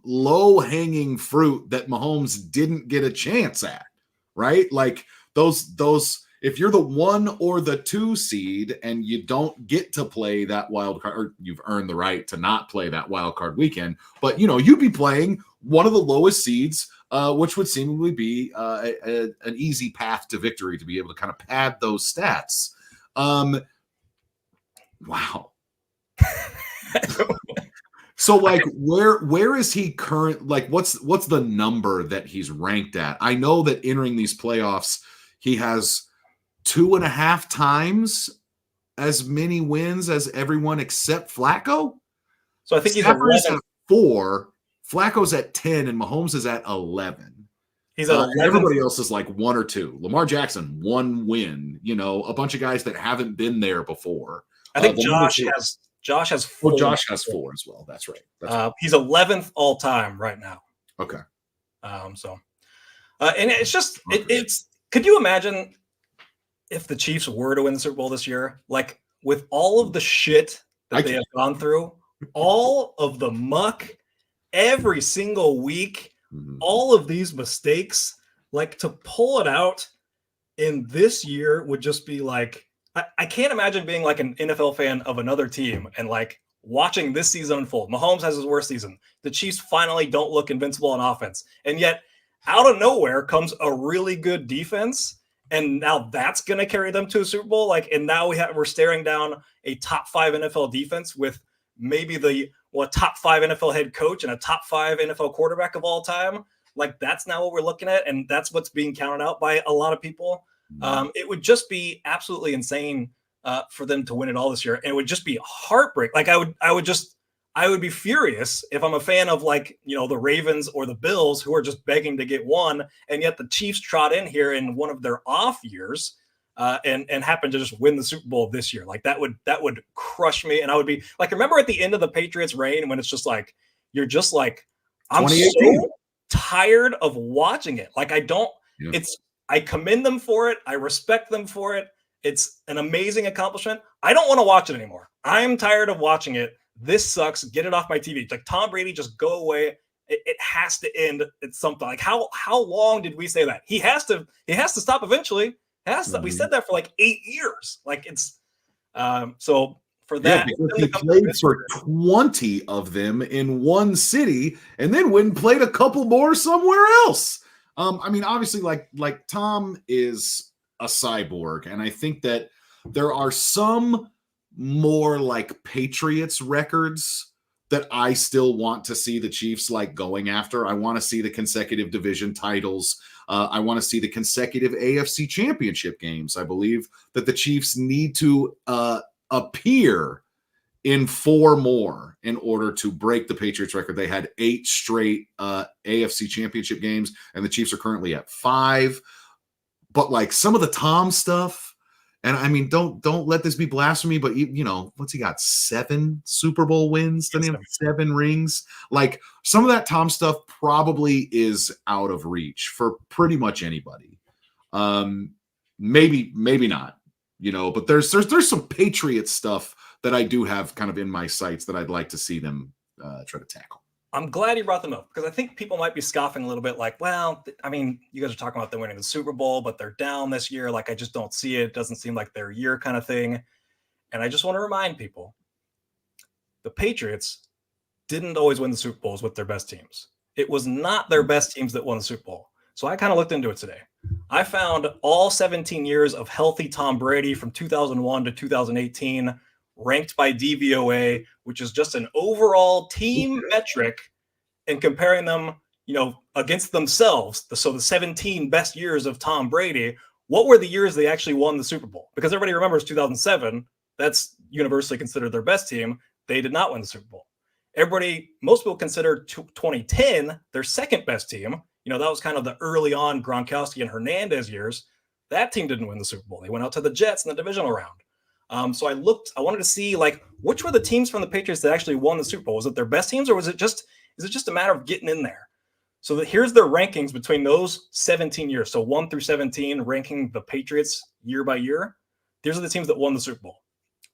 low hanging fruit that Mahomes didn't get a chance at, right? Like those. If you're the 1 or the 2 seed and you don't get to play that wild card, or you've earned the right to not play that wild card weekend, but you'd be playing one of the lowest seeds, which would seemingly be an easy path to victory to be able to kind of pad those stats. Wow. So like where is he current? Like what's the number that he's ranked at? I know that entering these playoffs, he has 2.5 times as many wins as everyone except Flacco. So I think he's at 4, Flacco's at 10, and Mahomes is at 11. He's at 11. Everybody else is like 1 or 2. Lamar Jackson, 1 win. A bunch of guys that haven't been there before. I think Josh has 4. Oh, Josh has 4 as well. That's right. He's 11th all time right now. Okay. And it's just it's. Could you imagine if the Chiefs were to win the Super Bowl this year, like with all of the shit that they have gone through, all of the muck, every single week, all of these mistakes, like to pull it out in this year would just be like, I can't imagine being like an NFL fan of another team and like watching this season unfold. Mahomes has his worst season. The Chiefs finally don't look invincible on offense. And yet out of nowhere comes a really good defense. And now that's going to carry them to a Super Bowl. Like, and now we're staring down a top 5 NFL defense with maybe the top 5 NFL head coach and a top 5 NFL quarterback of all time. Like that's now what we're looking at. And that's what's being counted out by a lot of people. It would just be absolutely insane for them to win it all this year. And it would just be heartbreak. Like I would be furious if I'm a fan of like, the Ravens or the Bills who are just begging to get one. And yet the Chiefs trot in here in one of their off years and happen to just win the Super Bowl this year. Like that would crush me. And I would be like, remember at the end of the Patriots reign when it's just like, you're just like, I'm so tired of watching it. Like I commend them for it. I respect them for it. It's an amazing accomplishment. I don't want to watch it anymore. I'm tired of watching it. This sucks. Get it off my TV. Like Tom Brady, just go away. It has to end at something. Like how long did we say that? He has to stop eventually. We said that for like 8 years. Like it's so for that. Yeah, he played for 20 of them in one city and then went and played a couple more somewhere else. I mean, obviously, like Tom is a cyborg, and I think that there are some more like Patriots records that I still want to see the Chiefs like going after. I want to see the consecutive division titles. I want to see the consecutive AFC championship games. I believe that the Chiefs need to appear in 4 more in order to break the Patriots record. They had 8 straight AFC championship games, and the Chiefs are currently at 5. But like some of the Tom stuff, and I mean, don't let this be blasphemy, but what's he got? 7 Super Bowl wins? Doesn't he have 7 rings? Like some of that Tom stuff probably is out of reach for pretty much anybody. Maybe not, but there's some Patriot stuff that I do have kind of in my sights that I'd like to see them try to tackle. I'm glad you brought them up because I think people might be scoffing a little bit like, well, I mean, you guys are talking about them winning the Super Bowl, but they're down this year. Like, I just don't see it. It doesn't seem like their year kind of thing. And I just want to remind people, the Patriots didn't always win the Super Bowls with their best teams. It was not their best teams that won the Super Bowl. So I kind of looked into it today. I found all 17 years of healthy Tom Brady from 2001 to 2018 ranked by DVOA, which is just an overall team metric, and comparing them, against themselves. So the 17 best years of Tom Brady, what were the years they actually won the Super Bowl? Because everybody remembers 2007. That's universally considered their best team. They did not win the Super Bowl. Most people consider 2010 their second best team. That was kind of the early on Gronkowski and Hernandez years. That team didn't win the Super Bowl. They went out to the Jets in the divisional round. So I wanted to see which were the teams from the Patriots that actually won the Super Bowl. Was it their best teams, or is it just a matter of getting in there? So here's their rankings between those 17 years. So 1 through 17, ranking the Patriots year by year. These are the teams that won the Super Bowl.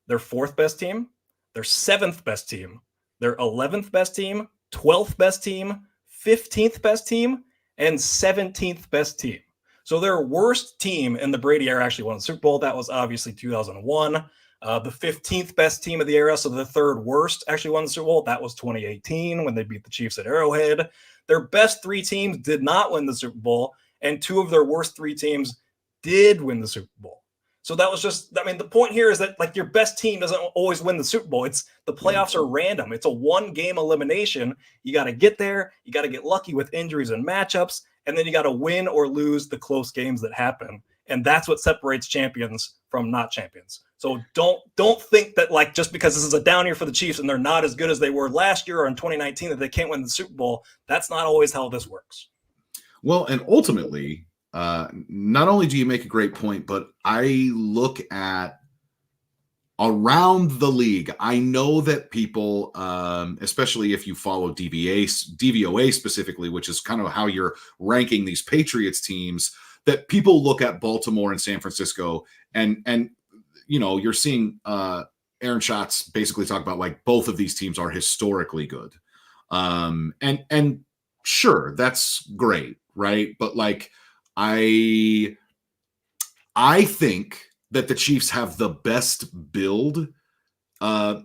Their fourth best team, their seventh best team, their 11th best team, 12th best team, 15th best team, and 17th best team. So their worst team in the Brady era actually won the Super Bowl. That was obviously 2001. The 15th best team of the era, so the third worst, actually won the Super Bowl. That was 2018 when they beat the Chiefs at Arrowhead. Their best three teams did not win the Super Bowl, and two of their worst three teams did win the Super Bowl. So that was the point here is that your best team doesn't always win the Super Bowl. The playoffs are random. It's a one-game elimination. You got to get there. You got to get lucky with injuries and matchups, and then you got to win or lose the close games that happen. And that's what separates champions from not champions. So don't think that just because this is a down year for the Chiefs and they're not as good as they were last year or in 2019 that they can't win the Super Bowl. That's not always how this works. Well, and ultimately, not only do you make a great point, but I look at around the league. I know that people, especially if you follow DVOA specifically, which is kind of how you're ranking these Patriots teams, that people look at Baltimore and San Francisco and you're seeing Aaron Schatz basically talk about both of these teams are historically good. And sure, that's great, right? But I think that the Chiefs have the best build,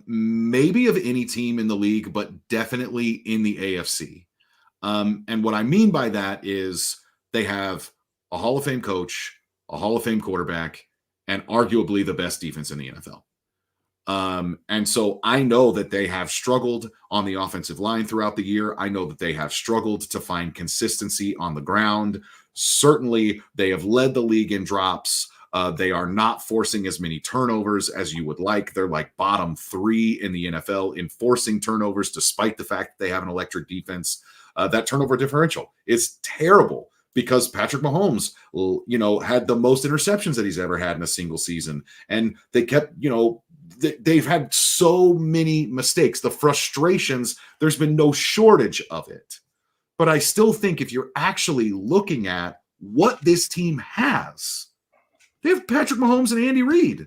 maybe of any team in the league, but definitely in the AFC. And what I mean by that is they have a Hall of Fame coach, a Hall of Fame quarterback, and arguably the best defense in the NFL. And so I know that they have struggled on the offensive line throughout the year. I know that they have struggled to find consistency on the ground. Certainly, they have led the league in drops. They are not forcing as many turnovers as you would like. They're bottom 3 in the NFL in forcing turnovers, despite the fact that they have an electric defense. That turnover differential is terrible because Patrick Mahomes, had the most interceptions that he's ever had in a single season. And they kept, they've had so many mistakes. The frustrations, there's been no shortage of it. But I still think if you're actually looking at what this team has, they have Patrick Mahomes and Andy Reid.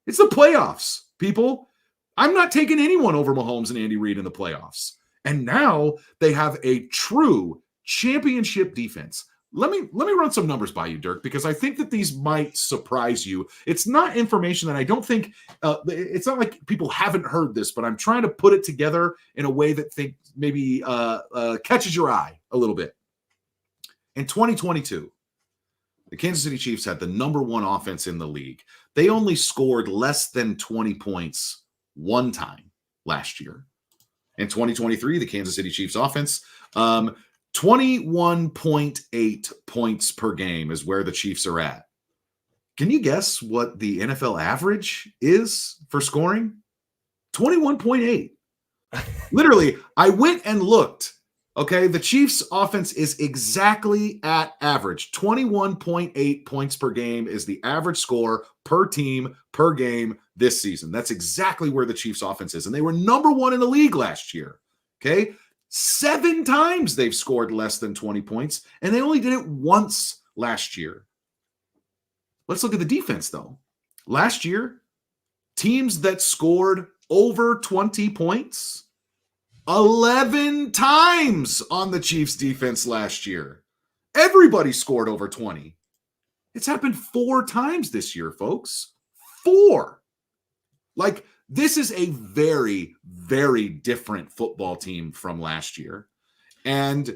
It's the playoffs, people. I'm not taking anyone over Mahomes and Andy Reid in the playoffs. And now they have a true championship defense. Let me run some numbers by you, Dirk, because I think that these might surprise you. It's not information that I don't think it's not like people haven't heard this, but I'm trying to put it together in a way that maybe catches your eye a little bit. In 2022, the Kansas City Chiefs had the number 1 offense in the league. They only scored less than 20 points one time last year. In 2023, the Kansas City Chiefs offense, 21.8 points per game is where the Chiefs are at. Can you guess what the NFL average is for scoring? 21.8. Literally, I went and looked. Okay, the Chiefs offense is exactly at average. 21.8 points per game is the average score per team per game this season. That's exactly where the Chiefs offense is. And they were number 1 in the league last year. Okay, 7 times they've scored less than 20 points, and they only did it once last year. Let's look at the defense, though. Last year, teams that scored over 20 points, 11 times on the Chiefs defense last year. Everybody scored over 20. It's happened 4 times this year, folks. 4. Like, this is a very, very different football team from last year. And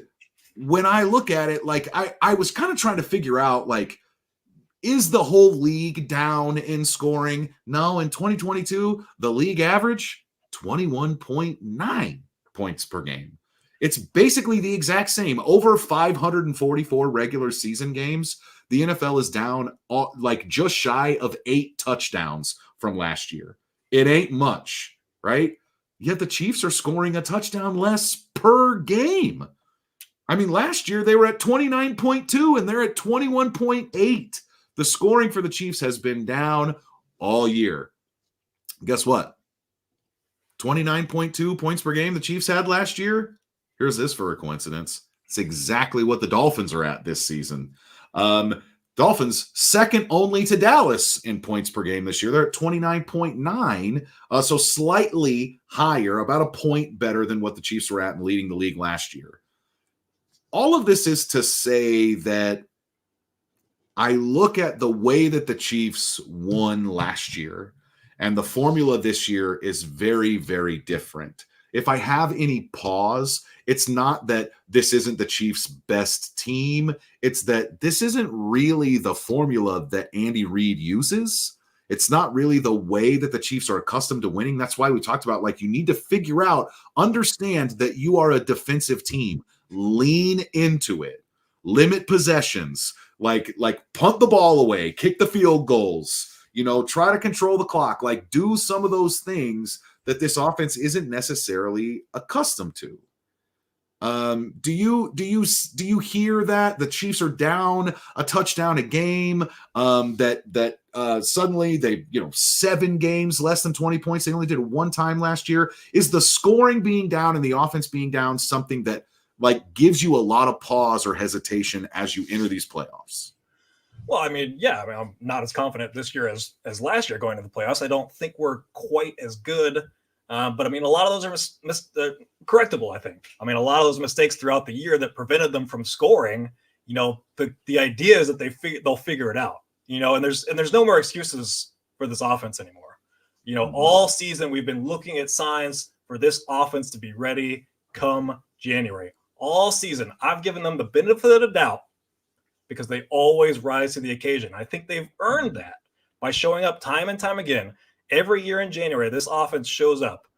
when I look at it, like, I was kind of trying to figure out, like, is the whole league down in scoring? No, in 2022, the league average, 21.9 points per game. It's basically the exact same. Over 544 regular season games, the NFL is down like just shy of 8 touchdowns from last year. It ain't much, right? Yet the Chiefs are scoring a touchdown less per game. I mean, last year they were at 29.2 and they're at 21.8. The scoring for the Chiefs has been down all year. Guess what? 29.2 points per game the Chiefs had last year. Here's this for a coincidence. It's exactly what the Dolphins are at this season. Dolphins second only to Dallas in points per game this year. They're at 29.9, so slightly higher, about a point better than what the Chiefs were at and leading the league last year. All of this is to say that I look at the way that the Chiefs won last year, and the formula this year is very, very different. If I have any pause, it's not that this isn't the Chiefs' best team. It's that this isn't really the formula that Andy Reid uses. It's not really the way that the Chiefs are accustomed to winning. That's why we talked about, like, you need to figure out, understand that you are a defensive team. Lean into it. Limit possessions. Like punt the ball away. Kick the field goals. Try to control the clock. Like, do some of those things that this offense isn't necessarily accustomed to. Do you hear that the Chiefs are down a touchdown a game? That suddenly they 7 games less than 20 points. They only did it 1 time last year. Is the scoring being down and the offense being down something that gives you a lot of pause or hesitation as you enter these playoffs? Well, I mean, I'm not as confident this year as last year going to the playoffs. I don't think we're quite as good. But I mean, a lot of those are correctable, I think. I mean, a lot of those mistakes throughout the year that prevented them from scoring, the idea is that they'll figure it out, and there's no more excuses for this offense anymore. All season we've been looking at signs for this offense to be ready come January. All season, I've given them the benefit of the doubt because they always rise to the occasion. I think they've earned that by showing up time and time again. Every year in January, this offense shows up.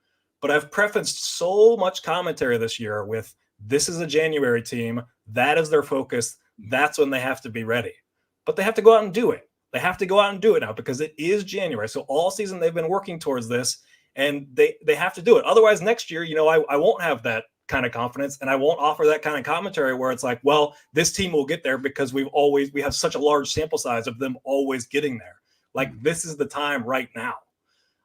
But I've prefaced so much commentary this year with, this is a January team. That is their focus. That's when they have to be ready. But they have to go out and do it. They have to go out and do it now because it is January. So all season they've been working towards this, and they have to do it. Otherwise, next year, I won't have that kind of confidence, and I won't offer that kind of commentary where it's like, well, this team will get there because we have such a large sample size of them always getting there. Like, this is the time right now.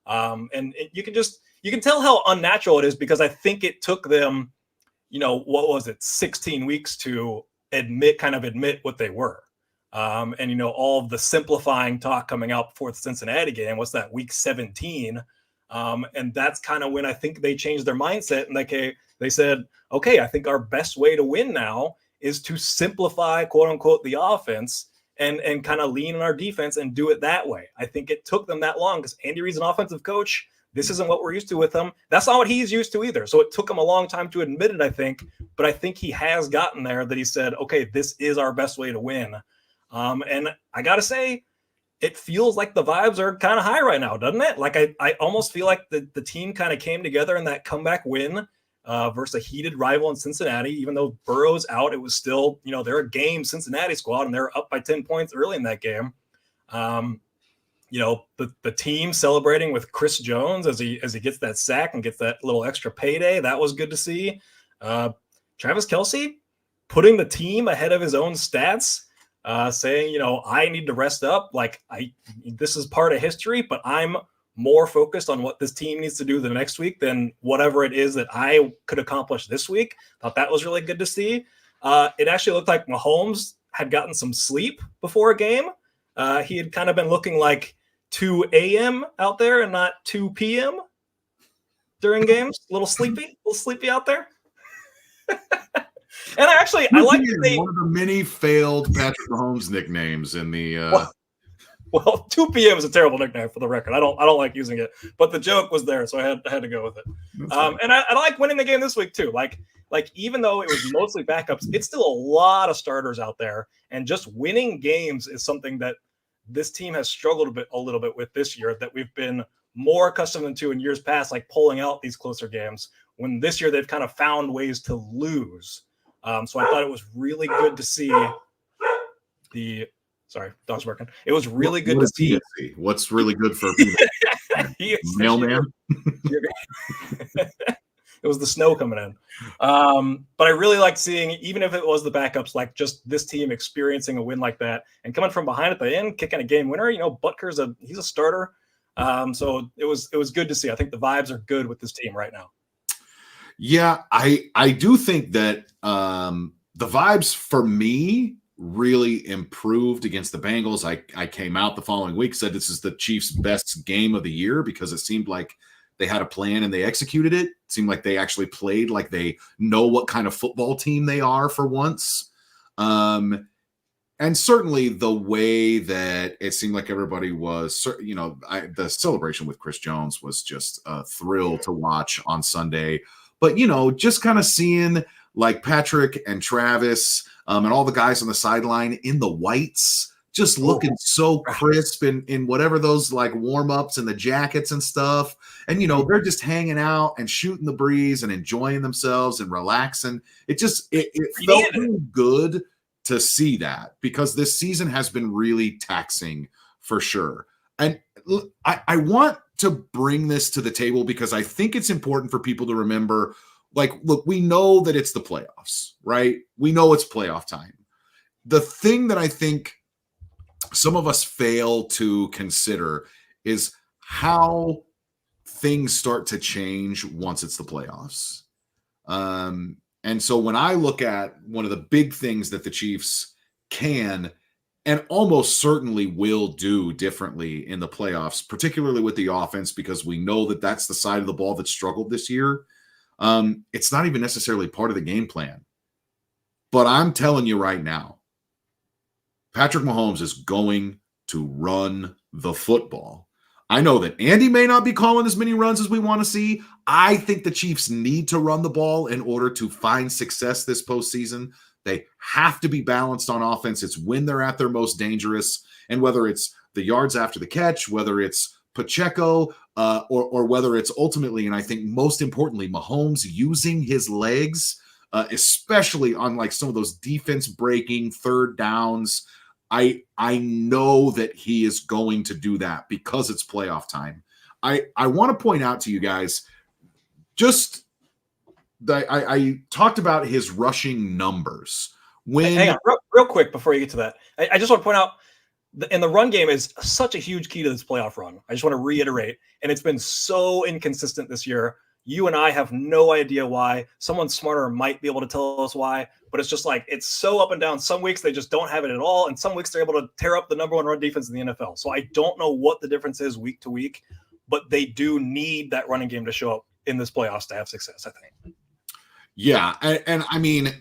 And you can tell how unnatural it is because I think it took them, 16 weeks to admit what they were. And all of the simplifying talk coming out before the Cincinnati game, what's that, week 17? And that's kind of when I think they changed their mindset and they said, okay, I think our best way to win now is to simplify, quote unquote, the offense and kind of lean on our defense and do it that way. I think it took them that long because Andy Reid's an offensive coach. This isn't what we're used to with him. That's not what he's used to either. So it took him a long time to admit it, I think. But I think he has gotten there that he said, okay, this is our best way to win. And I got to say, it feels like the vibes are kind of high right now, doesn't it? Like I almost feel like the team kind of came together in that comeback win versus a heated rival in Cincinnati. Even though Burrow's out, it was still, they're a game Cincinnati squad and they're up by 10 points early in that game. The team celebrating with Chris Jones as he gets that sack and gets that little extra payday. That was good to see. Travis Kelce putting the team ahead of his own stats, saying, I need to rest up. This is part of history, but I'm more focused on what this team needs to do the next week than whatever it is that I could accomplish this week. Thought that was really good to see. It actually looked like Mahomes had gotten some sleep before a game. He had kind of been looking like 2 a.m. out there and not 2 p.m. during games. A little sleepy out there. And I like that one of the many failed Patrick Mahomes nicknames in the. Well, 2 p.m. is a terrible nickname for the record. I don't like using it, but the joke was there, so I had to go with it. And I like winning the game this week too. Like even though it was mostly backups, it's still a lot of starters out there, and just winning games is something that this team has struggled a little bit with this year, that we've been more accustomed to in years past, like pulling out these closer games, when this year they've kind of found ways to lose. So I thought it was really good to see Sorry, dog's working. It was really good to see. What's really good for mailman? It was the snow coming in. But I really liked seeing, even if it was the backups, like just this team experiencing a win like that and coming from behind at the end, kicking a game winner. Butker's he's a starter. So it was good to see. I think the vibes are good with this team right now. Yeah, I do think that the vibes for me really improved against the Bengals. I came out the following week, said this is the Chiefs' best game of the year because it seemed like they had a plan and they executed it. It seemed like they actually played like they know what kind of football team they are for once. And certainly the way that it seemed like everybody was, the celebration with Chris Jones was just a thrill to watch on Sunday. But, just kind of seeing like Patrick and Travis and all the guys on the sideline in the whites, just looking so crisp in whatever those like warm-ups and the jackets and stuff. And, they're just hanging out and shooting the breeze and enjoying themselves and relaxing. It felt really good to see that, because this season has been really taxing for sure. And I want to bring this to the table because I think it's important for people to remember, like, look, we know that it's the playoffs, right? We know it's playoff time. The thing that I think some of us fail to consider is how things start to change once it's the playoffs. And so when I look at one of the big things that the Chiefs can and almost certainly will do differently in the playoffs, particularly with the offense, because we know that that's the side of the ball that struggled this year. It's not even necessarily part of the game plan. But I'm telling you right now, Patrick Mahomes is going to run the football. I know that Andy may not be calling as many runs as we want to see. I think the Chiefs need to run the ball in order to find success this postseason. They have to be balanced on offense. It's when they're at their most dangerous. And whether it's the yards after the catch, whether it's Pacheco, or whether it's ultimately, and I think most importantly, Mahomes using his legs, especially on like some of those defense-breaking third downs, I know that he is going to do that because it's playoff time. I want to point out to you guys, just that I talked about his rushing numbers. Hang on, real quick before you get to that. I just want to point out, and the run game is such a huge key to this playoff run. I just want to reiterate, and it's been so inconsistent this year. You and I have no idea why. Someone smarter might be able to tell us why, but it's just like, it's so up and down. Some weeks they just don't have it at all, and some weeks they're able to tear up the number one run defense in the NFL. So I don't know what the difference is week to week, but they do need that running game to show up in this playoffs to have success, I think. Yeah, and I mean,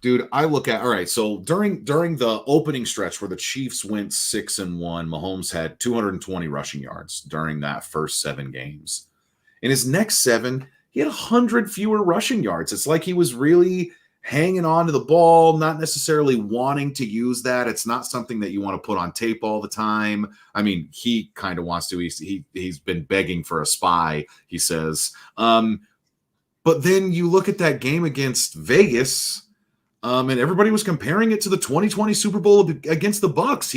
dude, I look at, all right, so during the opening stretch where the Chiefs went 6-1, Mahomes had 220 rushing yards during that first 7 games. In his next 7, he had 100 fewer rushing yards. It's like he was really hanging on to the ball, not necessarily wanting to use that. It's not something that you want to put on tape all the time. I mean, he kind of wants to. He's been begging for a spy, he says. But then you look at that game against Vegas, and everybody was comparing it to the 2020 Super Bowl against the Bucs.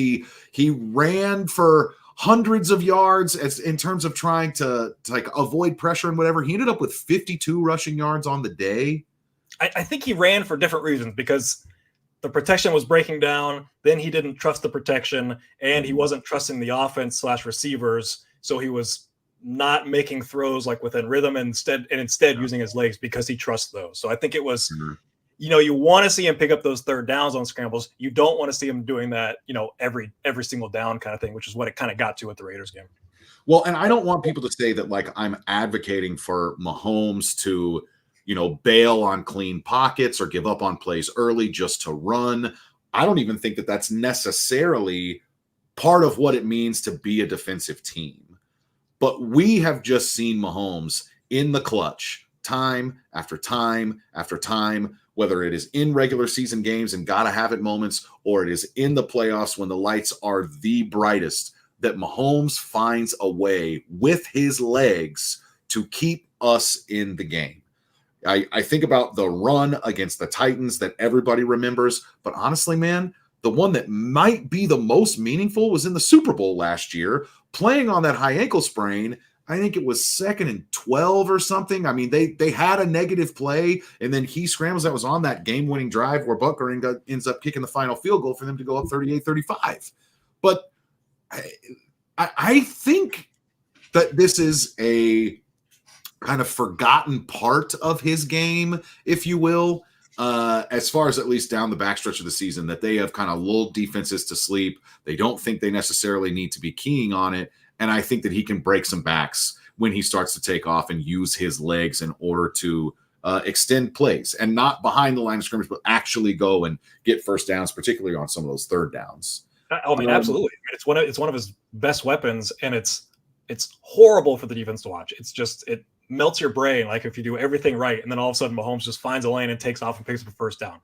He ran for hundreds of yards in terms of trying to like avoid pressure and whatever. He ended up with 52 rushing yards on the day. I think he ran for different reasons, because the protection was breaking down. Then he didn't trust the protection, and he wasn't trusting the offense / receivers. So he was not making throws like within rhythm, and instead using his legs because he trusts those. So I think it was, you want to see him pick up those third downs on scrambles. You don't want to see him doing that, every single down kind of thing, which is what it kind of got to at the Raiders game. Well, and I don't want people to say that like I'm advocating for Mahomes to, bail on clean pockets or give up on plays early just to run. I don't even think that that's necessarily part of what it means to be a defensive team. But we have just seen Mahomes in the clutch time after time after time, whether it is in regular season games and gotta have it moments, or it is in the playoffs when the lights are the brightest, that Mahomes finds a way with his legs to keep us in the game. I think about the run against the Titans that everybody remembers, but honestly, man, the one that might be the most meaningful was in the Super Bowl last year, playing on that high ankle sprain. I think it was 2nd and 12 or something. I mean, they had a negative play, and then he scrambles. That was on that game-winning drive where Butker ends up kicking the final field goal for them to go up 38-35. But I think that this is a kind of forgotten part of his game, if you will, as far as at least down the backstretch of the season, that they have kind of lulled defenses to sleep. They don't think they necessarily need to be keying on it. And I think that he can break some backs when he starts to take off and use his legs in order to extend plays, and not behind the line of scrimmage, but actually go and get first downs, particularly on some of those third downs. I mean, absolutely. It's one of his best weapons, and it's horrible for the defense to watch. It melts your brain, like if you do everything right, and then all of a sudden Mahomes just finds a lane and takes off and picks up a first down.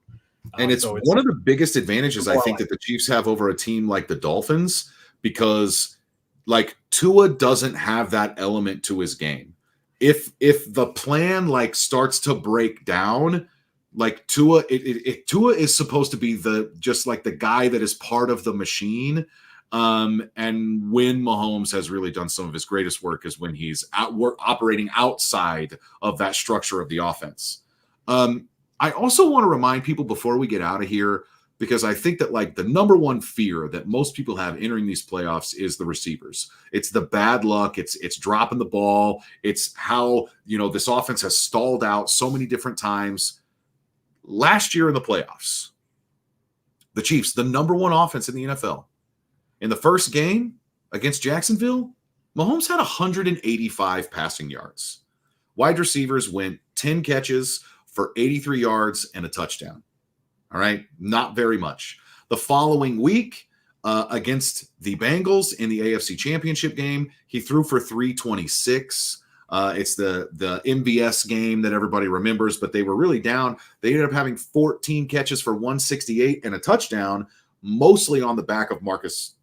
And it's one of the biggest advantages I think that the Chiefs have over a team like the Dolphins, because like Tua doesn't have that element to his game. If the plan like starts to break down, like Tua is supposed to be just like the guy that is part of the machine. And when Mahomes has really done some of his greatest work is when he's operating outside of that structure of the offense. I also want to remind people before we get out of here, because I think that like the number one fear that most people have entering these playoffs is the receivers. It's the bad luck. It's dropping the ball. It's how, this offense has stalled out so many different times. Last year in the playoffs, the Chiefs, the number one offense in the NFL, in the first game against Jacksonville, Mahomes had 185 passing yards. Wide receivers went 10 catches for 83 yards and a touchdown. All right, not very much. The following week against the Bengals in the AFC Championship game, he threw for 326. It's the MVS game that everybody remembers, but they were really down. They ended up having 14 catches for 168 and a touchdown, mostly on the back of Marquez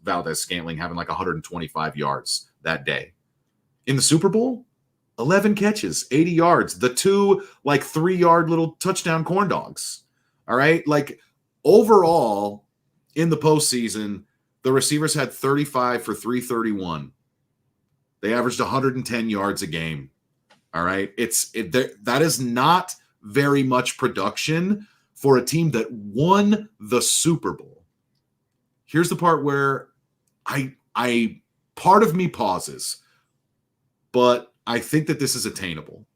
Valdez-Scantling having like 125 yards that day. In the Super Bowl, 11 catches, 80 yards, the 2 like 3-yard little touchdown corn dogs. All right. Like overall in the postseason, the receivers had 35 for 331. They averaged 110 yards a game. All right. That is not very much production for a team that won the Super Bowl. Here's the part where I part of me pauses, but I think that this is attainable.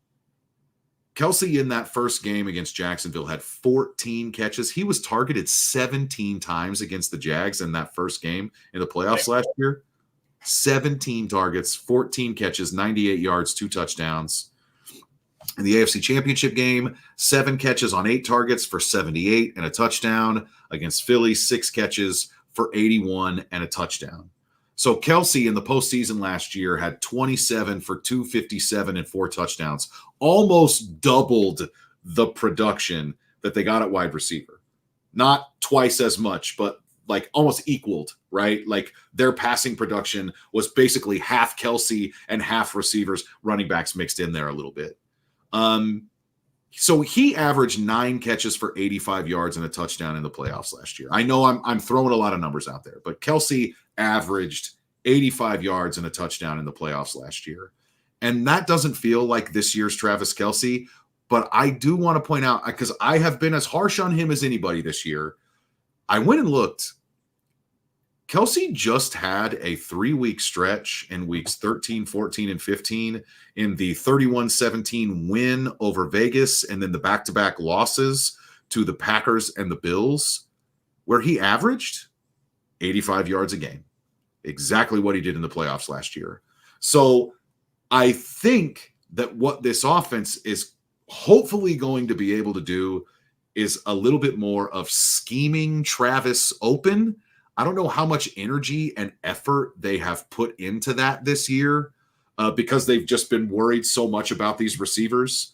Kelsey in that first game against Jacksonville had 14 catches. He was targeted 17 times against the Jags in that first game in the playoffs last year. 17 targets, 14 catches, 98 yards, 2 touchdowns. In the AFC Championship game, 7 catches on 8 targets for 78 and a touchdown. Against Philly, 6 catches for 81 and a touchdown. So Kelsey in the postseason last year had 27 for 257 and 4 touchdowns, almost doubled the production that they got at wide receiver. Not twice as much, but like almost equaled, right? Like their passing production was basically half Kelsey and half receivers, running backs mixed in there a little bit. So he averaged 9 catches for 85 yards and a touchdown in the playoffs last year. I know I'm throwing a lot of numbers out there, but Kelsey averaged 85 yards and a touchdown in the playoffs last year. And that doesn't feel like this year's Travis Kelsey, but I do want to point out, because I have been as harsh on him as anybody this year. I went and looked. Kelsey just had a 3-week stretch in weeks 13, 14, and 15 in the 31-17 win over Vegas, and then the back-to-back losses to the Packers and the Bills, where he averaged 85 yards a game. exactly what he did in the playoffs last year. So I think that what this offense is hopefully going to be able to do is a little bit more of scheming Travis open. I don't know how much energy and effort they have put into that this year because they've just been worried so much about these receivers.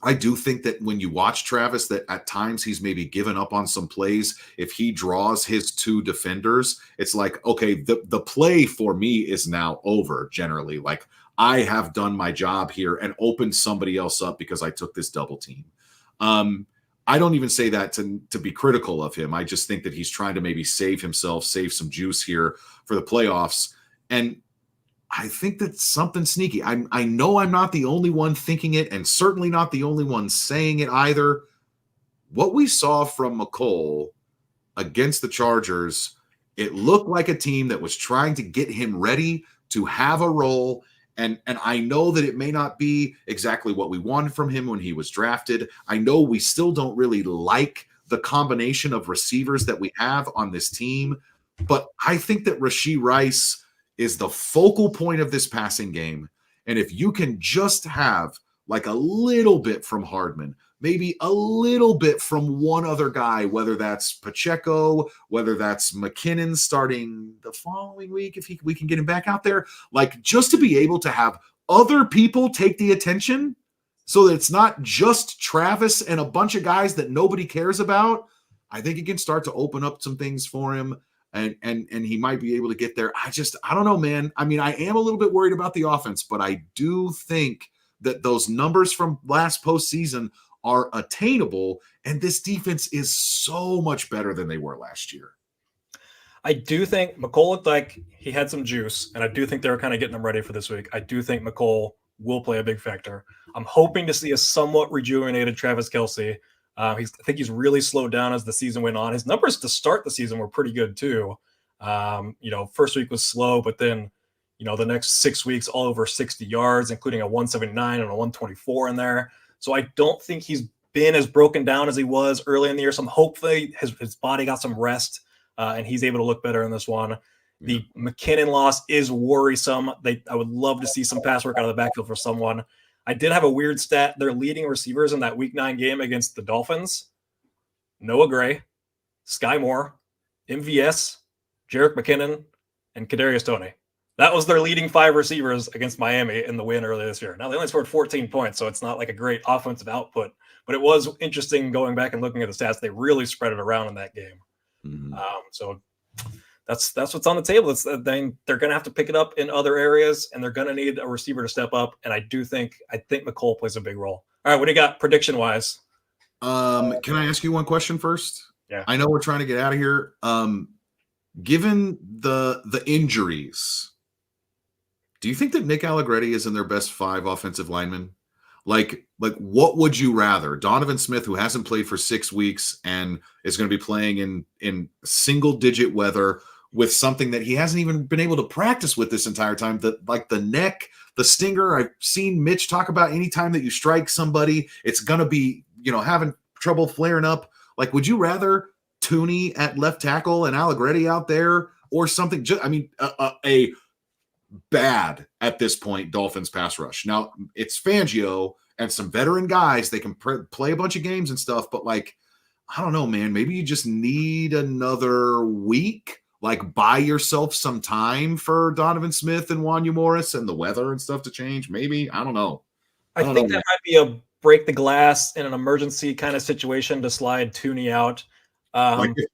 I do think that when you watch Travis, that at times he's maybe given up on some plays. If he draws his 2 defenders, it's like, okay, the play for me is now over generally. Like, I have done my job here and opened somebody else up because I took this double team. I don't even say that to be critical of him. I just think that he's trying to maybe save himself, save some juice here for the playoffs. And I think that's something sneaky. I know I'm not the only one thinking it, and certainly not the only one saying it either. What we saw from McColl against the Chargers, it looked like a team that was trying to get him ready to have a role. And I know that it may not be exactly what we wanted from him when he was drafted. I know we still don't really like the combination of receivers that we have on this team, but I think that Rashee Rice is the focal point of this passing game. And if you can just have like a little bit from Hardman, maybe a little bit from one other guy, whether that's Pacheco, whether that's McKinnon starting the following week, if we can get him back out there, like just to be able to have other people take the attention so that it's not just Travis and a bunch of guys that nobody cares about, I think it can start to open up some things for him. And he might be able to get there. I don't know, man. I mean, I am a little bit worried about the offense, but I do think that those numbers from last postseason are attainable, and this defense is so much better than they were last year. I do think McColl looked like he had some juice, and I do think they were kind of getting him ready for this week. I do think McColl will play a big factor. I'm hoping to see a somewhat rejuvenated Travis Kelce. I think he's really slowed down as the season went on. His numbers to start the season were pretty good too. First week was slow, but then, the next 6 weeks, all over 60 yards, including a 179 and a 124 in there. So I don't think he's been as broken down as he was early in the year. So I'm hopefully his body got some rest and he's able to look better in this one. The McKinnon loss is worrisome. I would love to see some pass work out of the backfield for someone. I did have a weird stat. Their leading receivers in that Week 9 game against the Dolphins: Noah Gray, Sky Moore, MVS, Jerick McKinnon, and Kadarius Toney. That was their leading 5 receivers against Miami in the win earlier this year. Now, they only scored 14 points, so it's not like a great offensive output. But it was interesting going back and looking at the stats. They really spread it around in that game. Mm-hmm. So that's what's on the table. They're going to have to pick it up in other areas, and they're going to need a receiver to step up. And I think McColl plays a big role. All right, what do you got prediction wise? Can I ask you one question first? Yeah. I know we're trying to get out of here. Given the injuries, do you think that Nick Allegretti is in their best 5 offensive linemen? Like what would you rather? Donovan Smith, who hasn't played for 6 weeks and is going to be playing in single-digit weather with something that he hasn't even been able to practice with this entire time, the neck, the stinger. I've seen Mitch talk about anytime that you strike somebody, it's going to be, having trouble flaring up. Like, would you rather Tooney at left tackle and Allegretti out there or something? A bad at this point Dolphins pass rush. Now it's Fangio and some veteran guys. They can play a bunch of games and stuff, but I don't know, man, maybe you just need another week, buy yourself some time for Donovan Smith and Wanya Morris and the weather and stuff to change. Maybe, I don't know. I think that might be a break the glass in an emergency kind of situation to slide Tooney out.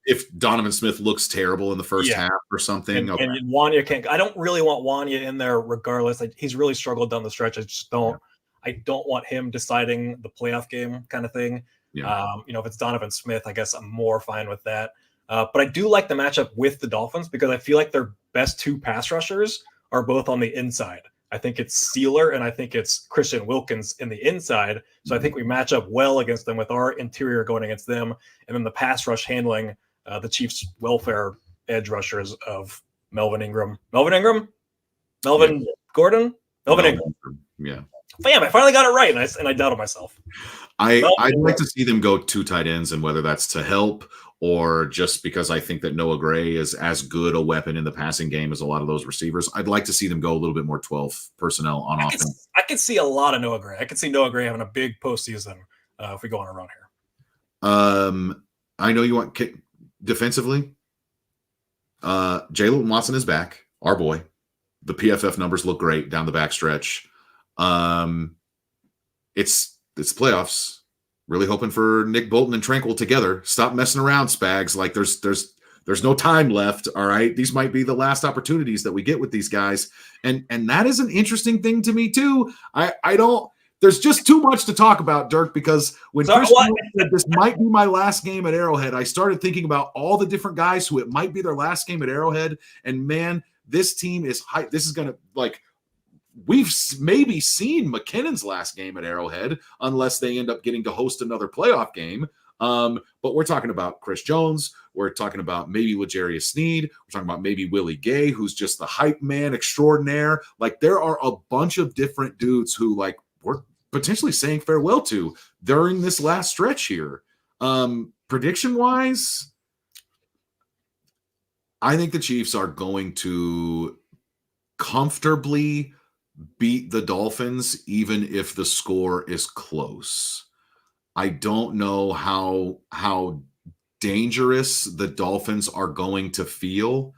If Donovan Smith looks terrible in the first half or something. And Wanya can't. I don't really want Wanya in there regardless. He's really struggled down the stretch. I don't want him deciding the playoff game kind of thing. Yeah. If it's Donovan Smith, I guess I'm more fine with that. But I do like the matchup with the Dolphins because I feel like their best 2 pass rushers are both on the inside. I think it's Sealer and I think it's Christian Wilkins in the inside. So I think we match up well against them with our interior going against them. And then the pass rush handling the Chiefs' welfare edge rushers of Melvin Ingram. Gordon? Melvin Ingram. Yeah. Bam, I finally got it right, and I doubted myself. I'd like to see them go 2 tight ends, and whether that's to help or just because I think that Noah Gray is as good a weapon in the passing game as a lot of those receivers. I'd like to see them go a little bit more 12 personnel on offense. I could see a lot of Noah Gray. I could see Noah Gray having a big postseason if we go on a run here. I know you want defensively. Jalen Watson is back, our boy. The PFF numbers look great down the backstretch. It's playoffs. Really hoping for Nick Bolton and Tranquil together. Stop messing around, Spags. Like there's no time left. All right, these might be the last opportunities that we get with these guys, and that is an interesting thing to me too. I don't. There's just too much to talk about, Dirk, because when Chris said this might be my last game at Arrowhead, I started thinking about all the different guys who it might be their last game at Arrowhead, and man, this team is hype. This is gonna we've maybe seen McKinnon's last game at Arrowhead, unless they end up getting to host another playoff game. But we're talking about Chris Jones. We're talking about maybe L'Jarius Sneed. We're talking about maybe Willie Gay, who's just the hype man extraordinaire. Like there are a bunch of different dudes who we're potentially saying farewell to during this last stretch here. Prediction-wise, I think the Chiefs are going to comfortably beat the Dolphins, even if the score is close. I don't know how dangerous the Dolphins are going to feel.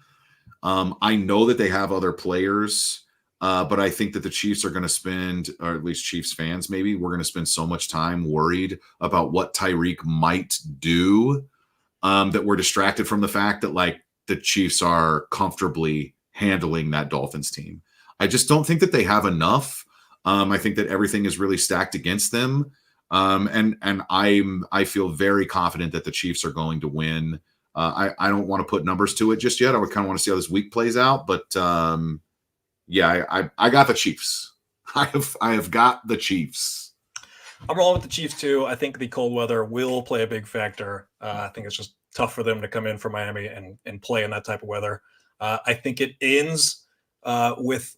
I know that they have other players, but I think that the Chiefs are going to spend, or at least Chiefs fans maybe, we're going to spend so much time worried about what Tyreek might do that we're distracted from the fact that the Chiefs are comfortably handling that Dolphins team. I just don't think that they have enough. I think that everything is really stacked against them. And I feel very confident that the Chiefs are going to win. I don't want to put numbers to it just yet. I would kind of want to see how this week plays out, but yeah, I got the Chiefs. I have got the Chiefs. I'm rolling with the Chiefs too. I think the cold weather will play a big factor. I think it's just tough for them to come in from Miami and play in that type of weather. I think it ends with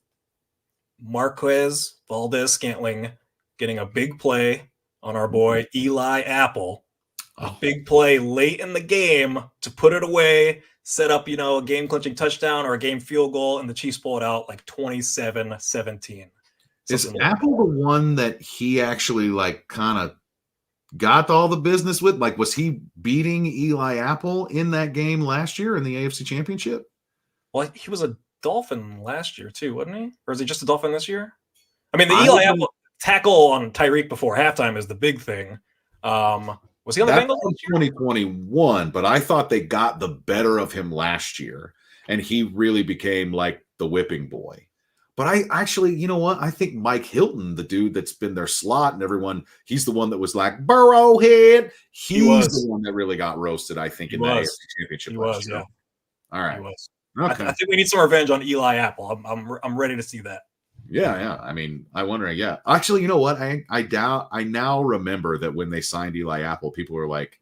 Marquez Valdez-Scantling getting a big play on our boy Eli Apple. A big play late in the game to put it away, set up, a game-clinching touchdown or a game field goal, and the Chiefs pull it out 27-17. Is Apple the one that he actually kind of got all the business with? Was he beating Eli Apple in that game last year in the AFC Championship? Well, he was a Dolphin last year too, wasn't he? Or is he just a Dolphin this year? I mean, the Eli Apple tackle on Tyreek before halftime is the big thing. Was he on the Bengals? In 2021, but I thought they got the better of him last year, and he really became the whipping boy. But I actually, you know what? I think Mike Hilton, the dude that's been their slot and everyone, he's the one that was Burrowhead. He's the one that really got roasted, I think, in the AFC Championship last year. Yeah. All right. He was. Okay. I think we need some revenge on Eli Apple. I'm ready to see that. Yeah. I mean, I wonder. Yeah, actually, you know what? I now remember that when they signed Eli Apple, people were like,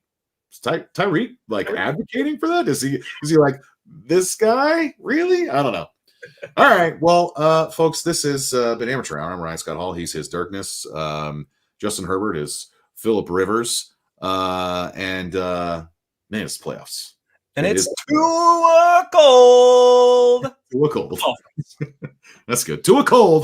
"Is Tyreek advocating for that? Is he this guy? Really? I don't know." All right. Well, folks, this has been Amateur Hour. I'm Ryan Scott Hall. He's his Dirkness. Justin Herbert is Phillip Rivers. And man, it's playoffs. And it's too cold. Too cold. That's good. Too cold.